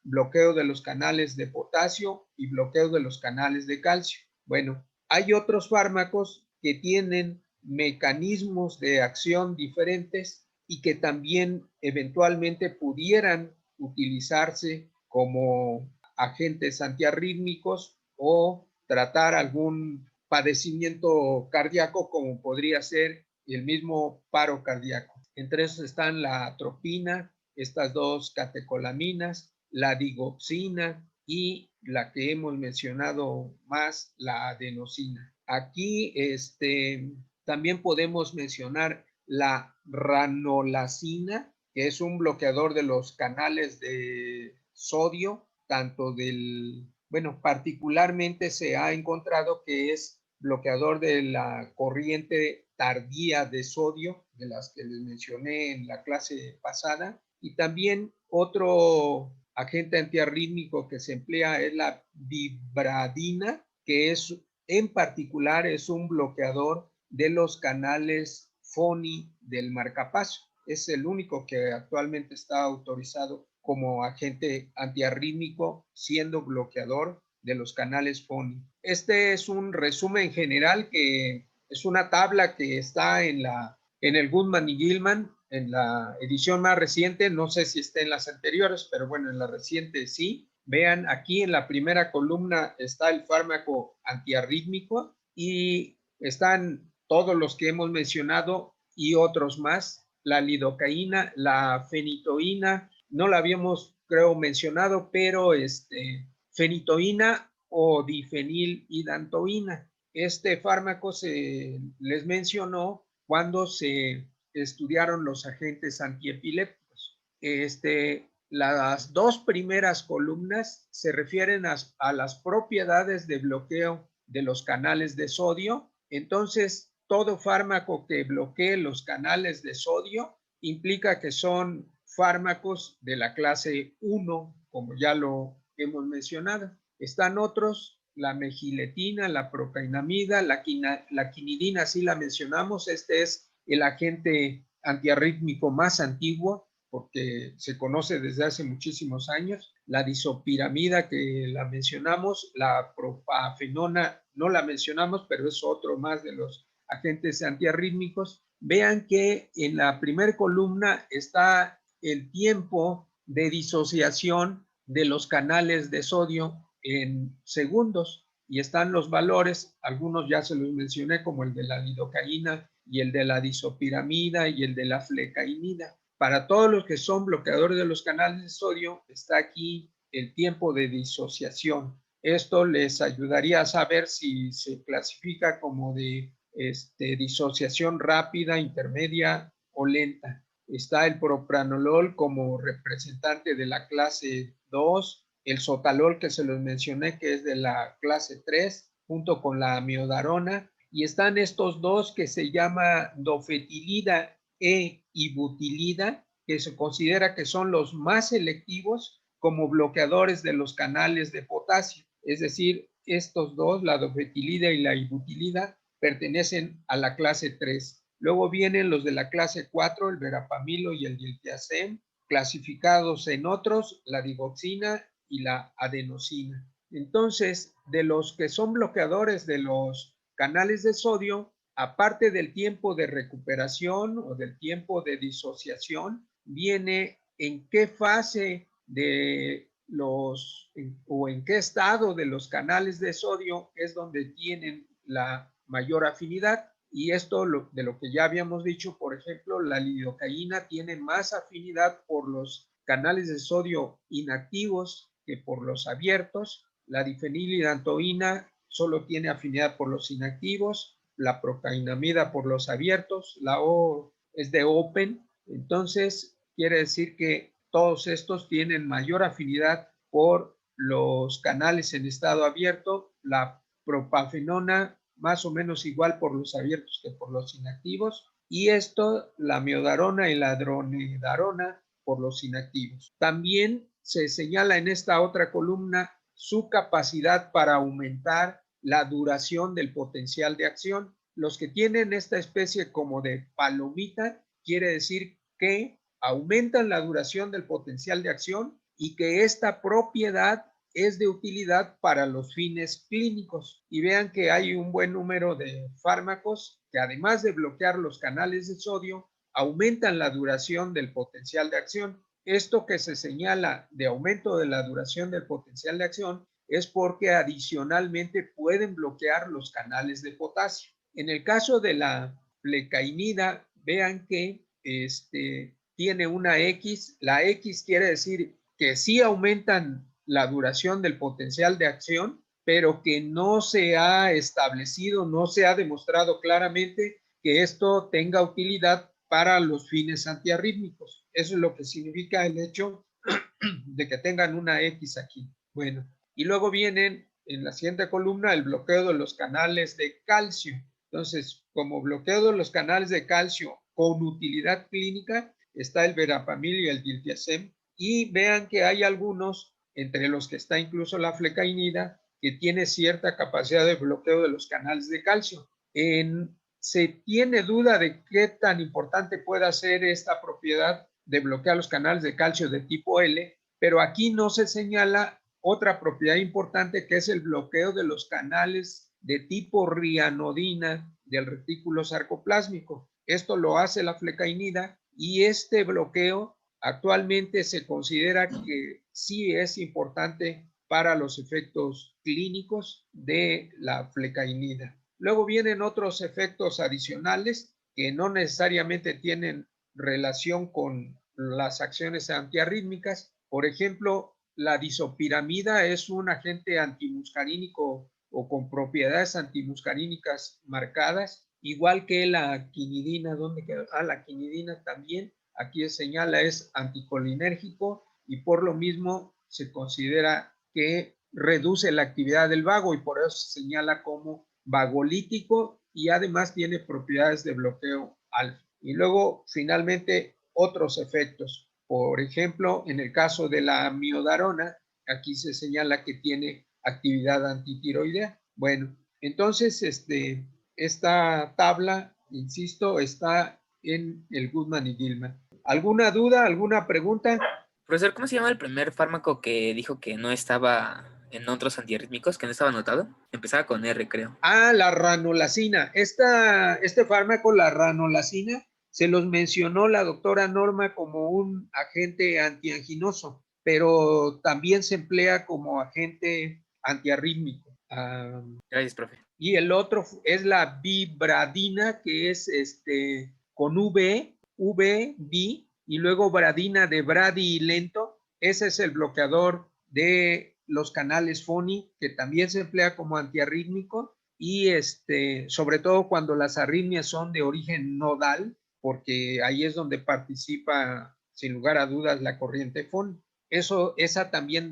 bloqueo de los canales de potasio y bloqueo de los canales de calcio. Bueno, hay otros fármacos que tienen mecanismos de acción diferentes y que también eventualmente pudieran utilizarse como agentes antiarrítmicos o tratar algún padecimiento cardíaco, como podría ser el mismo paro cardíaco. Entre esos están la atropina, estas 2 catecolaminas, la digoxina y la que hemos mencionado más, la adenosina. Aquí también podemos mencionar la ranolacina, que es un bloqueador de los canales de sodio, tanto particularmente se ha encontrado que es bloqueador de la corriente tardía de sodio, de las que les mencioné en la clase pasada. Y también otro agente antiarrítmico que se emplea es la vibradina, que en particular es un bloqueador de los canales FONI del marcapaso. Es el único que actualmente está autorizado como agente antiarrítmico, siendo bloqueador de los canales FONI. Este es un resumen general, que es una tabla que está en el Goodman y Gilman, en la edición más reciente. No sé si está en las anteriores, pero bueno, en la reciente sí. Vean, aquí en la primera columna está el fármaco antiarrítmico y están todos los que hemos mencionado y otros más: la lidocaína, la fenitoína. No la habíamos, creo, mencionado, pero fenitoína o difenilidantoína. Este fármaco se les mencionó cuando se estudiaron los agentes antiepilépticos. Las dos primeras columnas se refieren a las propiedades de bloqueo de los canales de sodio. Entonces, todo fármaco que bloquee los canales de sodio implica que son fármacos de la clase 1, como ya lo hemos mencionado. Están otros, la megiletina, la procainamida, la quinidina, sí la mencionamos. Este es el agente antiarrítmico más antiguo, porque se conoce desde hace muchísimos años. La disopiramida, que la mencionamos, la propafenona no la mencionamos, pero es otro más de los agentes antiarrítmicos. Vean que en la primera columna está el tiempo de disociación de los canales de sodio en segundos, y están los valores, algunos ya se los mencioné, como el de la lidocaína y el de la disopiramida y el de la flecainida. Para todos los que son bloqueadores de los canales de sodio, está aquí el tiempo de disociación. Esto les ayudaría a saber si se clasifica como de disociación rápida, intermedia o lenta. Está el propranolol como representante de la clase 2, el sotalol, que se los mencioné, que es de la clase 3, junto con la amiodarona, y están estos dos que se llama dofetilida y butilida, que se considera que son los más selectivos como bloqueadores de los canales de potasio. Es decir, estos dos, la dofetilida y la ibutilida, pertenecen a la clase 3. Luego vienen los de la clase 4, el verapamilo y el diltiazem, clasificados en otros, la digoxina y la adenosina. Entonces, de los que son bloqueadores de los canales de sodio, aparte del tiempo de recuperación o del tiempo de disociación, viene en qué fase de o en qué estado de los canales de sodio es donde tienen la mayor afinidad. Y esto de lo que ya habíamos dicho, por ejemplo, la lidocaína tiene más afinidad por los canales de sodio inactivos que por los abiertos. La difenilidantoína solo tiene afinidad por los inactivos, la procainamida por los abiertos, la O es de open. Entonces, quiere decir que todos estos tienen mayor afinidad por los canales en estado abierto. La propafenona más o menos igual por los abiertos que por los inactivos, y esto, la miodarona y la dronedarona por los inactivos. También se señala en esta otra columna su capacidad para aumentar la duración del potencial de acción. Los que tienen esta especie como de palomita, quiere decir que aumentan la duración del potencial de acción y que esta propiedad es de utilidad para los fines clínicos. Y vean que hay un buen número de fármacos que, además de bloquear los canales de sodio, aumentan la duración del potencial de acción. Esto que se señala de aumento de la duración del potencial de acción es porque adicionalmente pueden bloquear los canales de potasio. En el caso de la flecainida, vean que tiene una X. La X quiere decir que sí aumentan la duración del potencial de acción, pero que no se ha establecido, no se ha demostrado claramente que esto tenga utilidad para los fines antiarrítmicos. Eso es lo que significa el hecho de que tengan una X aquí. Bueno, y luego vienen en la siguiente columna el bloqueo de los canales de calcio. Entonces, como bloqueo de los canales de calcio con utilidad clínica, está el verapamil y el diltiazem. Y vean que hay algunos, entre los que está incluso la flecainida, que tiene cierta capacidad de bloqueo de los canales de calcio. Se tiene duda de qué tan importante pueda ser esta propiedad de bloquear los canales de calcio de tipo L, pero aquí no se señala otra propiedad importante, que es el bloqueo de los canales de tipo rianodina del retículo sarcoplásmico. Esto lo hace la flecainida, y este bloqueo actualmente se considera que sí es importante para los efectos clínicos de la flecainida. Luego vienen otros efectos adicionales que no necesariamente tienen relación con las acciones antiarrítmicas. Por ejemplo, la disopiramida es un agente antimuscarínico o con propiedades antimuscarínicas marcadas, igual que la quinidina. ¿Dónde queda? La quinidina también, aquí señala, es anticolinérgico y por lo mismo se considera que reduce la actividad del vago y por eso se señala como vagolítico y además tiene propiedades de bloqueo alfa. Y luego, finalmente, otros efectos. Por ejemplo, en el caso de la miodarona, aquí se señala que tiene actividad antitiroidea. Bueno, entonces, esta tabla, insisto, está en el Goodman y Gilman. ¿Alguna duda, alguna pregunta? Profesor, ¿cómo se llama el primer fármaco que dijo que no estaba en otros antiarrítmicos, que no estaba anotado? Empezaba con R, creo. La ranolacina. Este fármaco, la ranolacina, se los mencionó la doctora Norma como un agente antianginoso, pero también se emplea como agente antiarrítmico. Gracias, profe. Y el otro es la bibradina, que es con V, y luego bradina de bradilento. Ese es el bloqueador de los canales FONI, que también se emplea como antiarrítmico y sobre todo cuando las arritmias son de origen nodal, porque ahí es donde participa sin lugar a dudas la corriente FONI. Esa también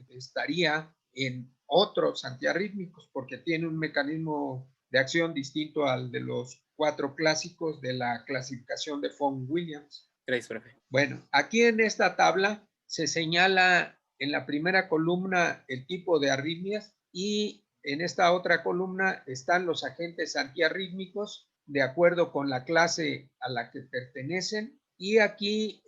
estaría en otros antiarrítmicos porque tiene un mecanismo de acción distinto al de los 4 clásicos de la clasificación de von Williams. Gracias, profe. Bueno, aquí en esta tabla se señala en la primera columna el tipo de arritmias y en esta otra columna están los agentes antiarrítmicos de acuerdo con la clase a la que pertenecen y aquí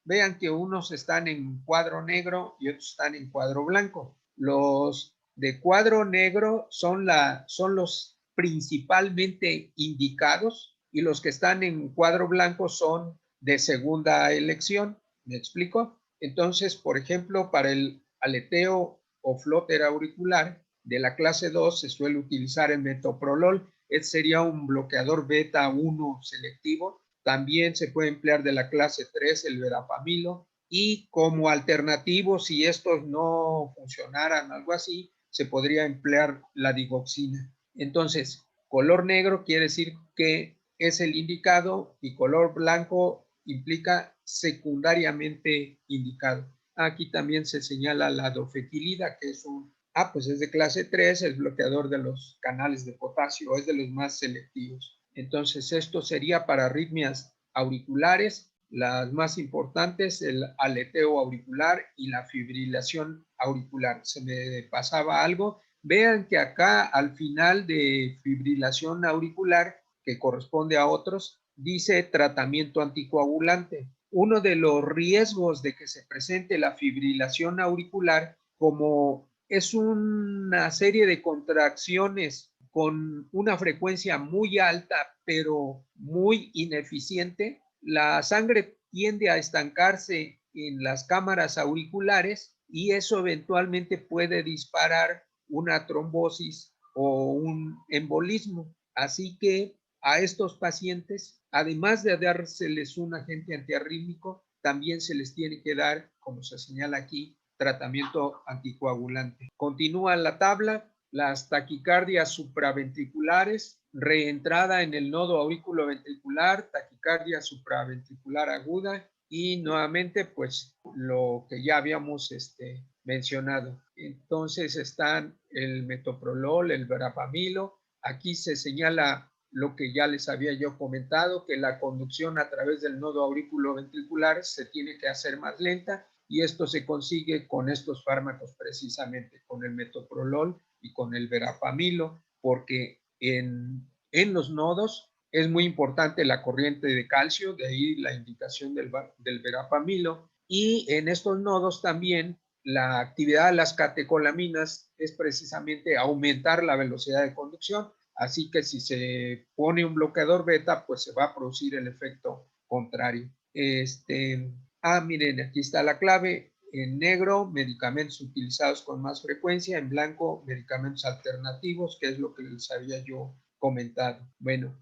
vean que unos están en cuadro negro y otros están en cuadro blanco. Los de cuadro negro son los principalmente indicados y los que están en cuadro blanco son de segunda elección. ¿Me explico? Entonces, por ejemplo, para el aleteo o flóter auricular de la clase 2 se suele utilizar el metoprolol. Este sería un bloqueador beta 1 selectivo. También se puede emplear de la clase 3 el verapamilo. Y como alternativo, si estos no funcionaran, algo así, se podría emplear la digoxina. Entonces, color negro quiere decir que es el indicado y color blanco implica secundariamente indicado. Aquí también se señala la dofetilida, que es pues es de clase 3, el bloqueador de los canales de potasio, es de los más selectivos. Entonces, esto sería para arritmias auriculares, las más importantes, el aleteo auricular y la fibrilación auricular. Se me pasaba algo. Vean que acá al final de fibrilación auricular, que corresponde a otros, dice tratamiento anticoagulante. Uno de los riesgos de que se presente la fibrilación auricular, como es una serie de contracciones con una frecuencia muy alta, pero muy ineficiente, la sangre tiende a estancarse en las cámaras auriculares y eso eventualmente puede disparar una trombosis o un embolismo. Así que a estos pacientes, además de dárseles un agente antiarrítmico, también se les tiene que dar, como se señala aquí, tratamiento anticoagulante. Continúa la tabla, las taquicardias supraventriculares, reentrada en el nodo auriculoventricular, taquicardia supraventricular aguda y nuevamente pues lo que ya habíamos mencionado. Entonces están el metoprolol, el verapamilo. Aquí se señala lo que ya les había yo comentado, que la conducción a través del nodo auriculoventricular se tiene que hacer más lenta y esto se consigue con estos fármacos precisamente, con el metoprolol y con el verapamilo, porque en los nodos es muy importante la corriente de calcio, de ahí la indicación del verapamilo, y en estos nodos también la actividad de las catecolaminas es precisamente aumentar la velocidad de conducción, así que si se pone un bloqueador beta, pues se va a producir el efecto contrario. Miren, aquí está la clave. En negro, medicamentos utilizados con más frecuencia. En blanco, medicamentos alternativos, que es lo que les había yo comentado. Bueno,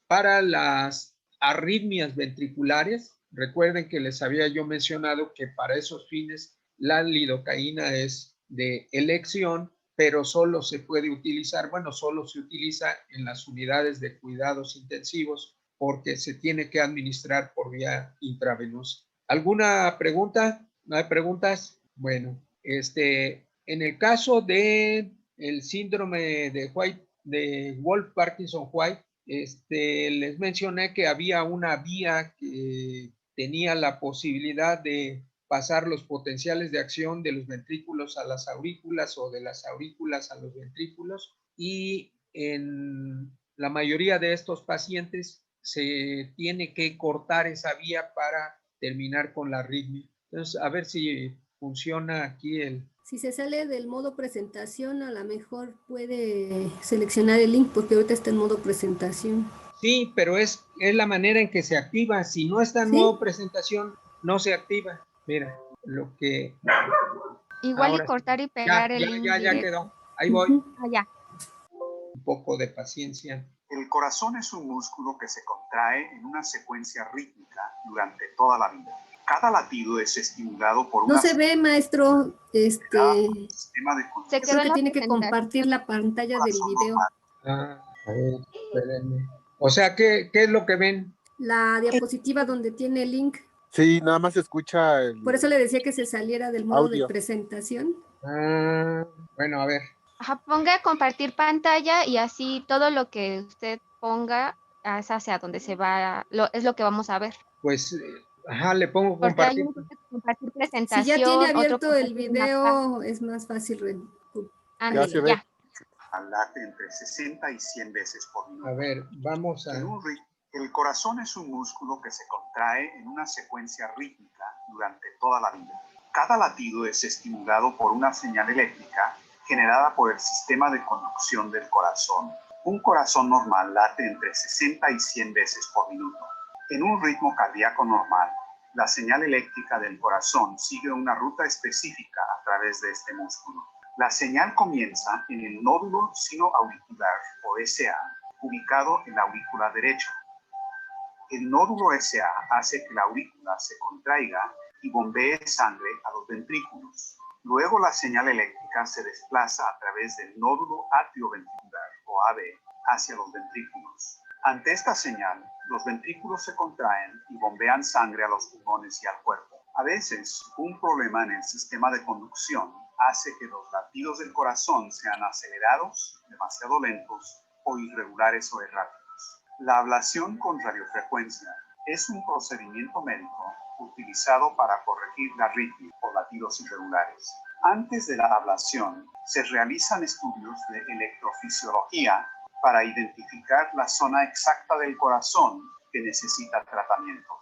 para las arritmias ventriculares, Recuerden que les había yo mencionado que para esos fines la lidocaína es de elección, pero solo se puede utilizar, bueno, solo se utiliza en las unidades de cuidados intensivos porque se tiene que administrar por vía intravenosa. ¿Alguna pregunta? ¿No hay preguntas? Bueno, en el caso de el síndrome de White, de Wolff Parkinson White, les mencioné que había una vía que tenía la posibilidad de pasar los potenciales de acción de los ventrículos a las aurículas o de las aurículas a los ventrículos, y en la mayoría de estos pacientes se tiene que cortar esa vía para terminar con la arritmia. Entonces, a ver si funciona aquí el... Si se sale del modo presentación, a lo mejor puede seleccionar el link porque ahorita está en modo presentación. Sí, pero es la manera en que se activa. Si no está en modo presentación, no se activa. Mira, lo que... Igual ahora y cortar y sí. pegar el link. Ya quedó. Ahí voy. Ya. Un poco de paciencia. El corazón es un músculo que se contrae en una secuencia rítmica durante toda la vida. Cada latido es estimulado por No una... se ve, maestro. sistema de conducción. Creo que tiene que compartir la pantalla del video. A ver, espérenme. O sea, ¿qué es lo que ven? La diapositiva donde tiene el link. Sí, nada más se escucha el Por eso le decía que se saliera del modo audio. de presentación. Bueno, a ver. Ajá, ponga compartir pantalla y así todo lo que usted ponga es hacia donde se va, es lo que vamos a ver. Pues, le pongo Porque hay compartir. compartir Si presentación. ya tiene otro abierto el compartir una video, es más fácil. Ándale, ya. Late entre 60 y 100 veces por minuto. A ver, vamos a... El corazón es un músculo que se contrae en una secuencia rítmica durante toda la vida. Cada latido es estimulado por una señal eléctrica generada por el sistema de conducción del corazón. Un corazón normal late entre 60 y 100 veces por minuto. En un ritmo cardíaco normal, la señal eléctrica del corazón sigue una ruta específica a través de este músculo. La señal comienza en el nódulo sinoauricular o SA, ubicado en la aurícula derecha. El nódulo SA hace que la aurícula se contraiga y bombee sangre a los ventrículos. Luego la señal eléctrica se desplaza a través del nódulo atrioventricular o AB hacia los ventrículos. Ante esta señal, los ventrículos se contraen y bombean sangre a los pulmones y al cuerpo. A veces, un problema en el sistema de conducción hace que los latidos del corazón sean acelerados, demasiado lentos o irregulares o erráticos. La ablación con radiofrecuencia es un procedimiento médico utilizado para corregir la arritmia o latidos irregulares. Antes de la ablación, se realizan estudios de electrofisiología para identificar la zona exacta del corazón que necesita tratamiento.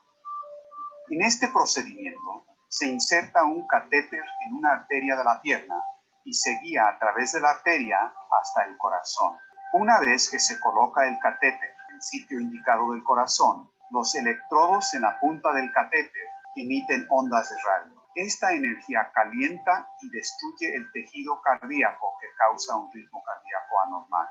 En este procedimiento, se inserta un catéter en una arteria de la pierna y se guía a través de la arteria hasta el corazón. Una vez que se coloca el catéter en el sitio indicado del corazón, los electrodos en la punta del catéter emiten ondas de radio. Esta energía calienta y destruye el tejido cardíaco que causa un ritmo cardíaco anormal.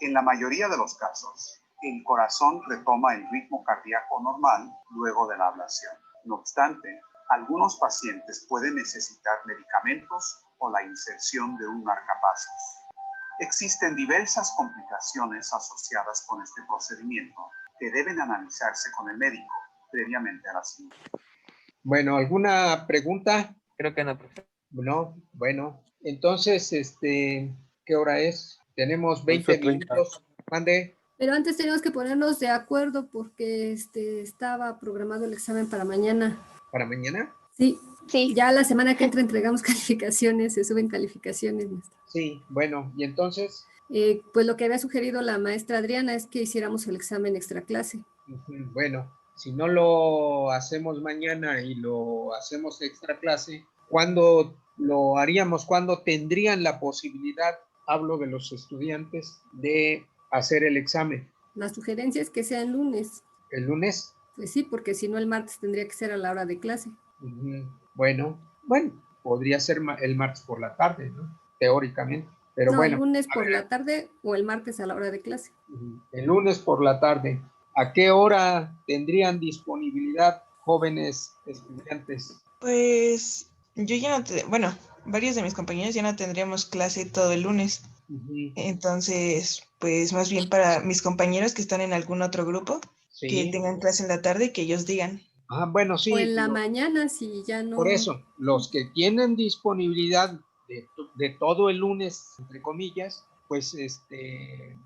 En la mayoría de los casos, el corazón retoma el ritmo cardíaco normal luego de la ablación. No obstante, algunos pacientes pueden necesitar medicamentos o la inserción de un marcapasos. Existen diversas complicaciones asociadas con este procedimiento que deben analizarse con el médico previamente a la cirugía. Bueno, ¿alguna pregunta? Creo que no, profesor. No, bueno, entonces, ¿qué hora es? Tenemos 20 minutos. Mande. Pero antes tenemos que ponernos de acuerdo porque estaba programado el examen para mañana. ¿Para mañana? Sí. Ya la semana que entra entregamos calificaciones, se suben calificaciones. Sí, bueno, ¿y entonces? Pues lo que había sugerido la maestra Adriana es que hiciéramos el examen extra clase. Bueno, si no lo hacemos mañana y lo hacemos extra clase, ¿cuándo lo haríamos? ¿Cuándo tendrían la posibilidad, hablo de los estudiantes, de hacer el examen? La sugerencia es que sea el lunes. ¿El lunes? Pues sí, porque si no el martes tendría que ser a la hora de clase. Bueno, podría ser el martes por la tarde, ¿no? Teóricamente. Pero no, bueno, el lunes por la tarde o el martes a la hora de clase. El lunes por la tarde. ¿A qué hora tendrían disponibilidad jóvenes estudiantes? Pues yo ya no, bueno, varios de mis compañeros ya no tendríamos clase todo el lunes. Entonces, pues más bien para mis compañeros que están en algún otro grupo, que Sí. tengan clase en la tarde, que ellos digan. Ah, bueno, sí. O en la mañana, si ya no. Por eso, los que tienen disponibilidad de todo el lunes, entre comillas, pues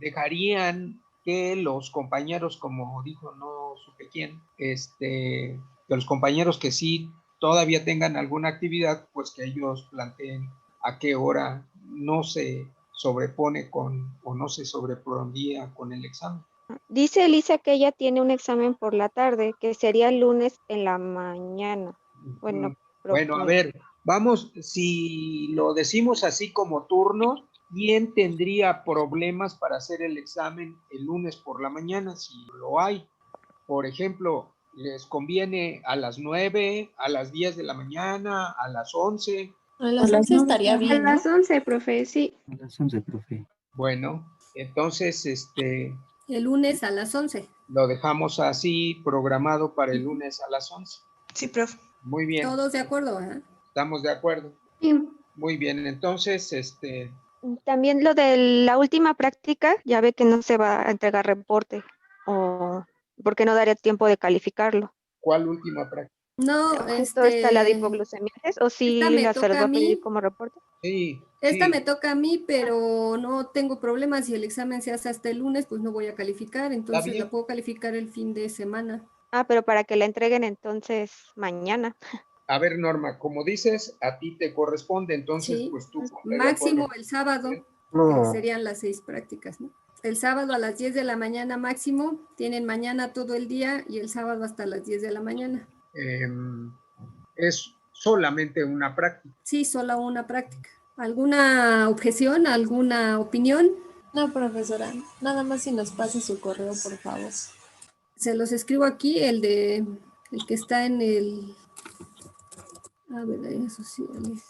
dejarían que los compañeros, como dijo, no supe quién, que los compañeros que sí todavía tengan alguna actividad, pues que ellos planteen a qué hora no se sobrepone con o no se sobrepondría con el examen. Dice Elisa que ella tiene un examen por la tarde, que sería el lunes en la mañana. Bueno, Bueno, a ver, vamos, si lo decimos así como turnos, ¿quién tendría problemas para hacer el examen el lunes por la mañana? Si lo hay, por ejemplo, ¿les conviene a las 9, a las 10 de la mañana, a las 11? A las 11 estaría bien, ¿no? A las 11, profe, sí. A las 11, profe. Bueno, entonces, El lunes a las 11. lo dejamos así programado para el lunes a las 11. Sí, profe. Muy bien. Todos de acuerdo, ¿eh? Estamos de acuerdo. Sí. Muy bien, entonces, También lo de la última práctica, ya ve que no se va a entregar reporte, o porque no daría tiempo de calificarlo. ¿Cuál última práctica? No, Justo está la de hipoglucemiantes, o si la se los va a pedir como reporte. Sí. Esta me toca a mí, pero no tengo problema. Si el examen se hace hasta el lunes, pues no voy a calificar, entonces la puedo calificar el fin de semana. Ah, pero para que la entreguen entonces mañana. A ver, Norma, como dices, a ti te corresponde, entonces, Sí, pues tú. máximo el sábado, No. serían las 6 prácticas, ¿no? El sábado a las 10 de la mañana máximo, tienen mañana todo el día y el sábado hasta las 10 de la mañana. Es solamente una práctica. Sí, solo una práctica. ¿Alguna objeción, alguna opinión? No, profesora, nada más si nos pasa su correo, por favor. Se los escribo aquí, el que está en el... A ver, redes sociales.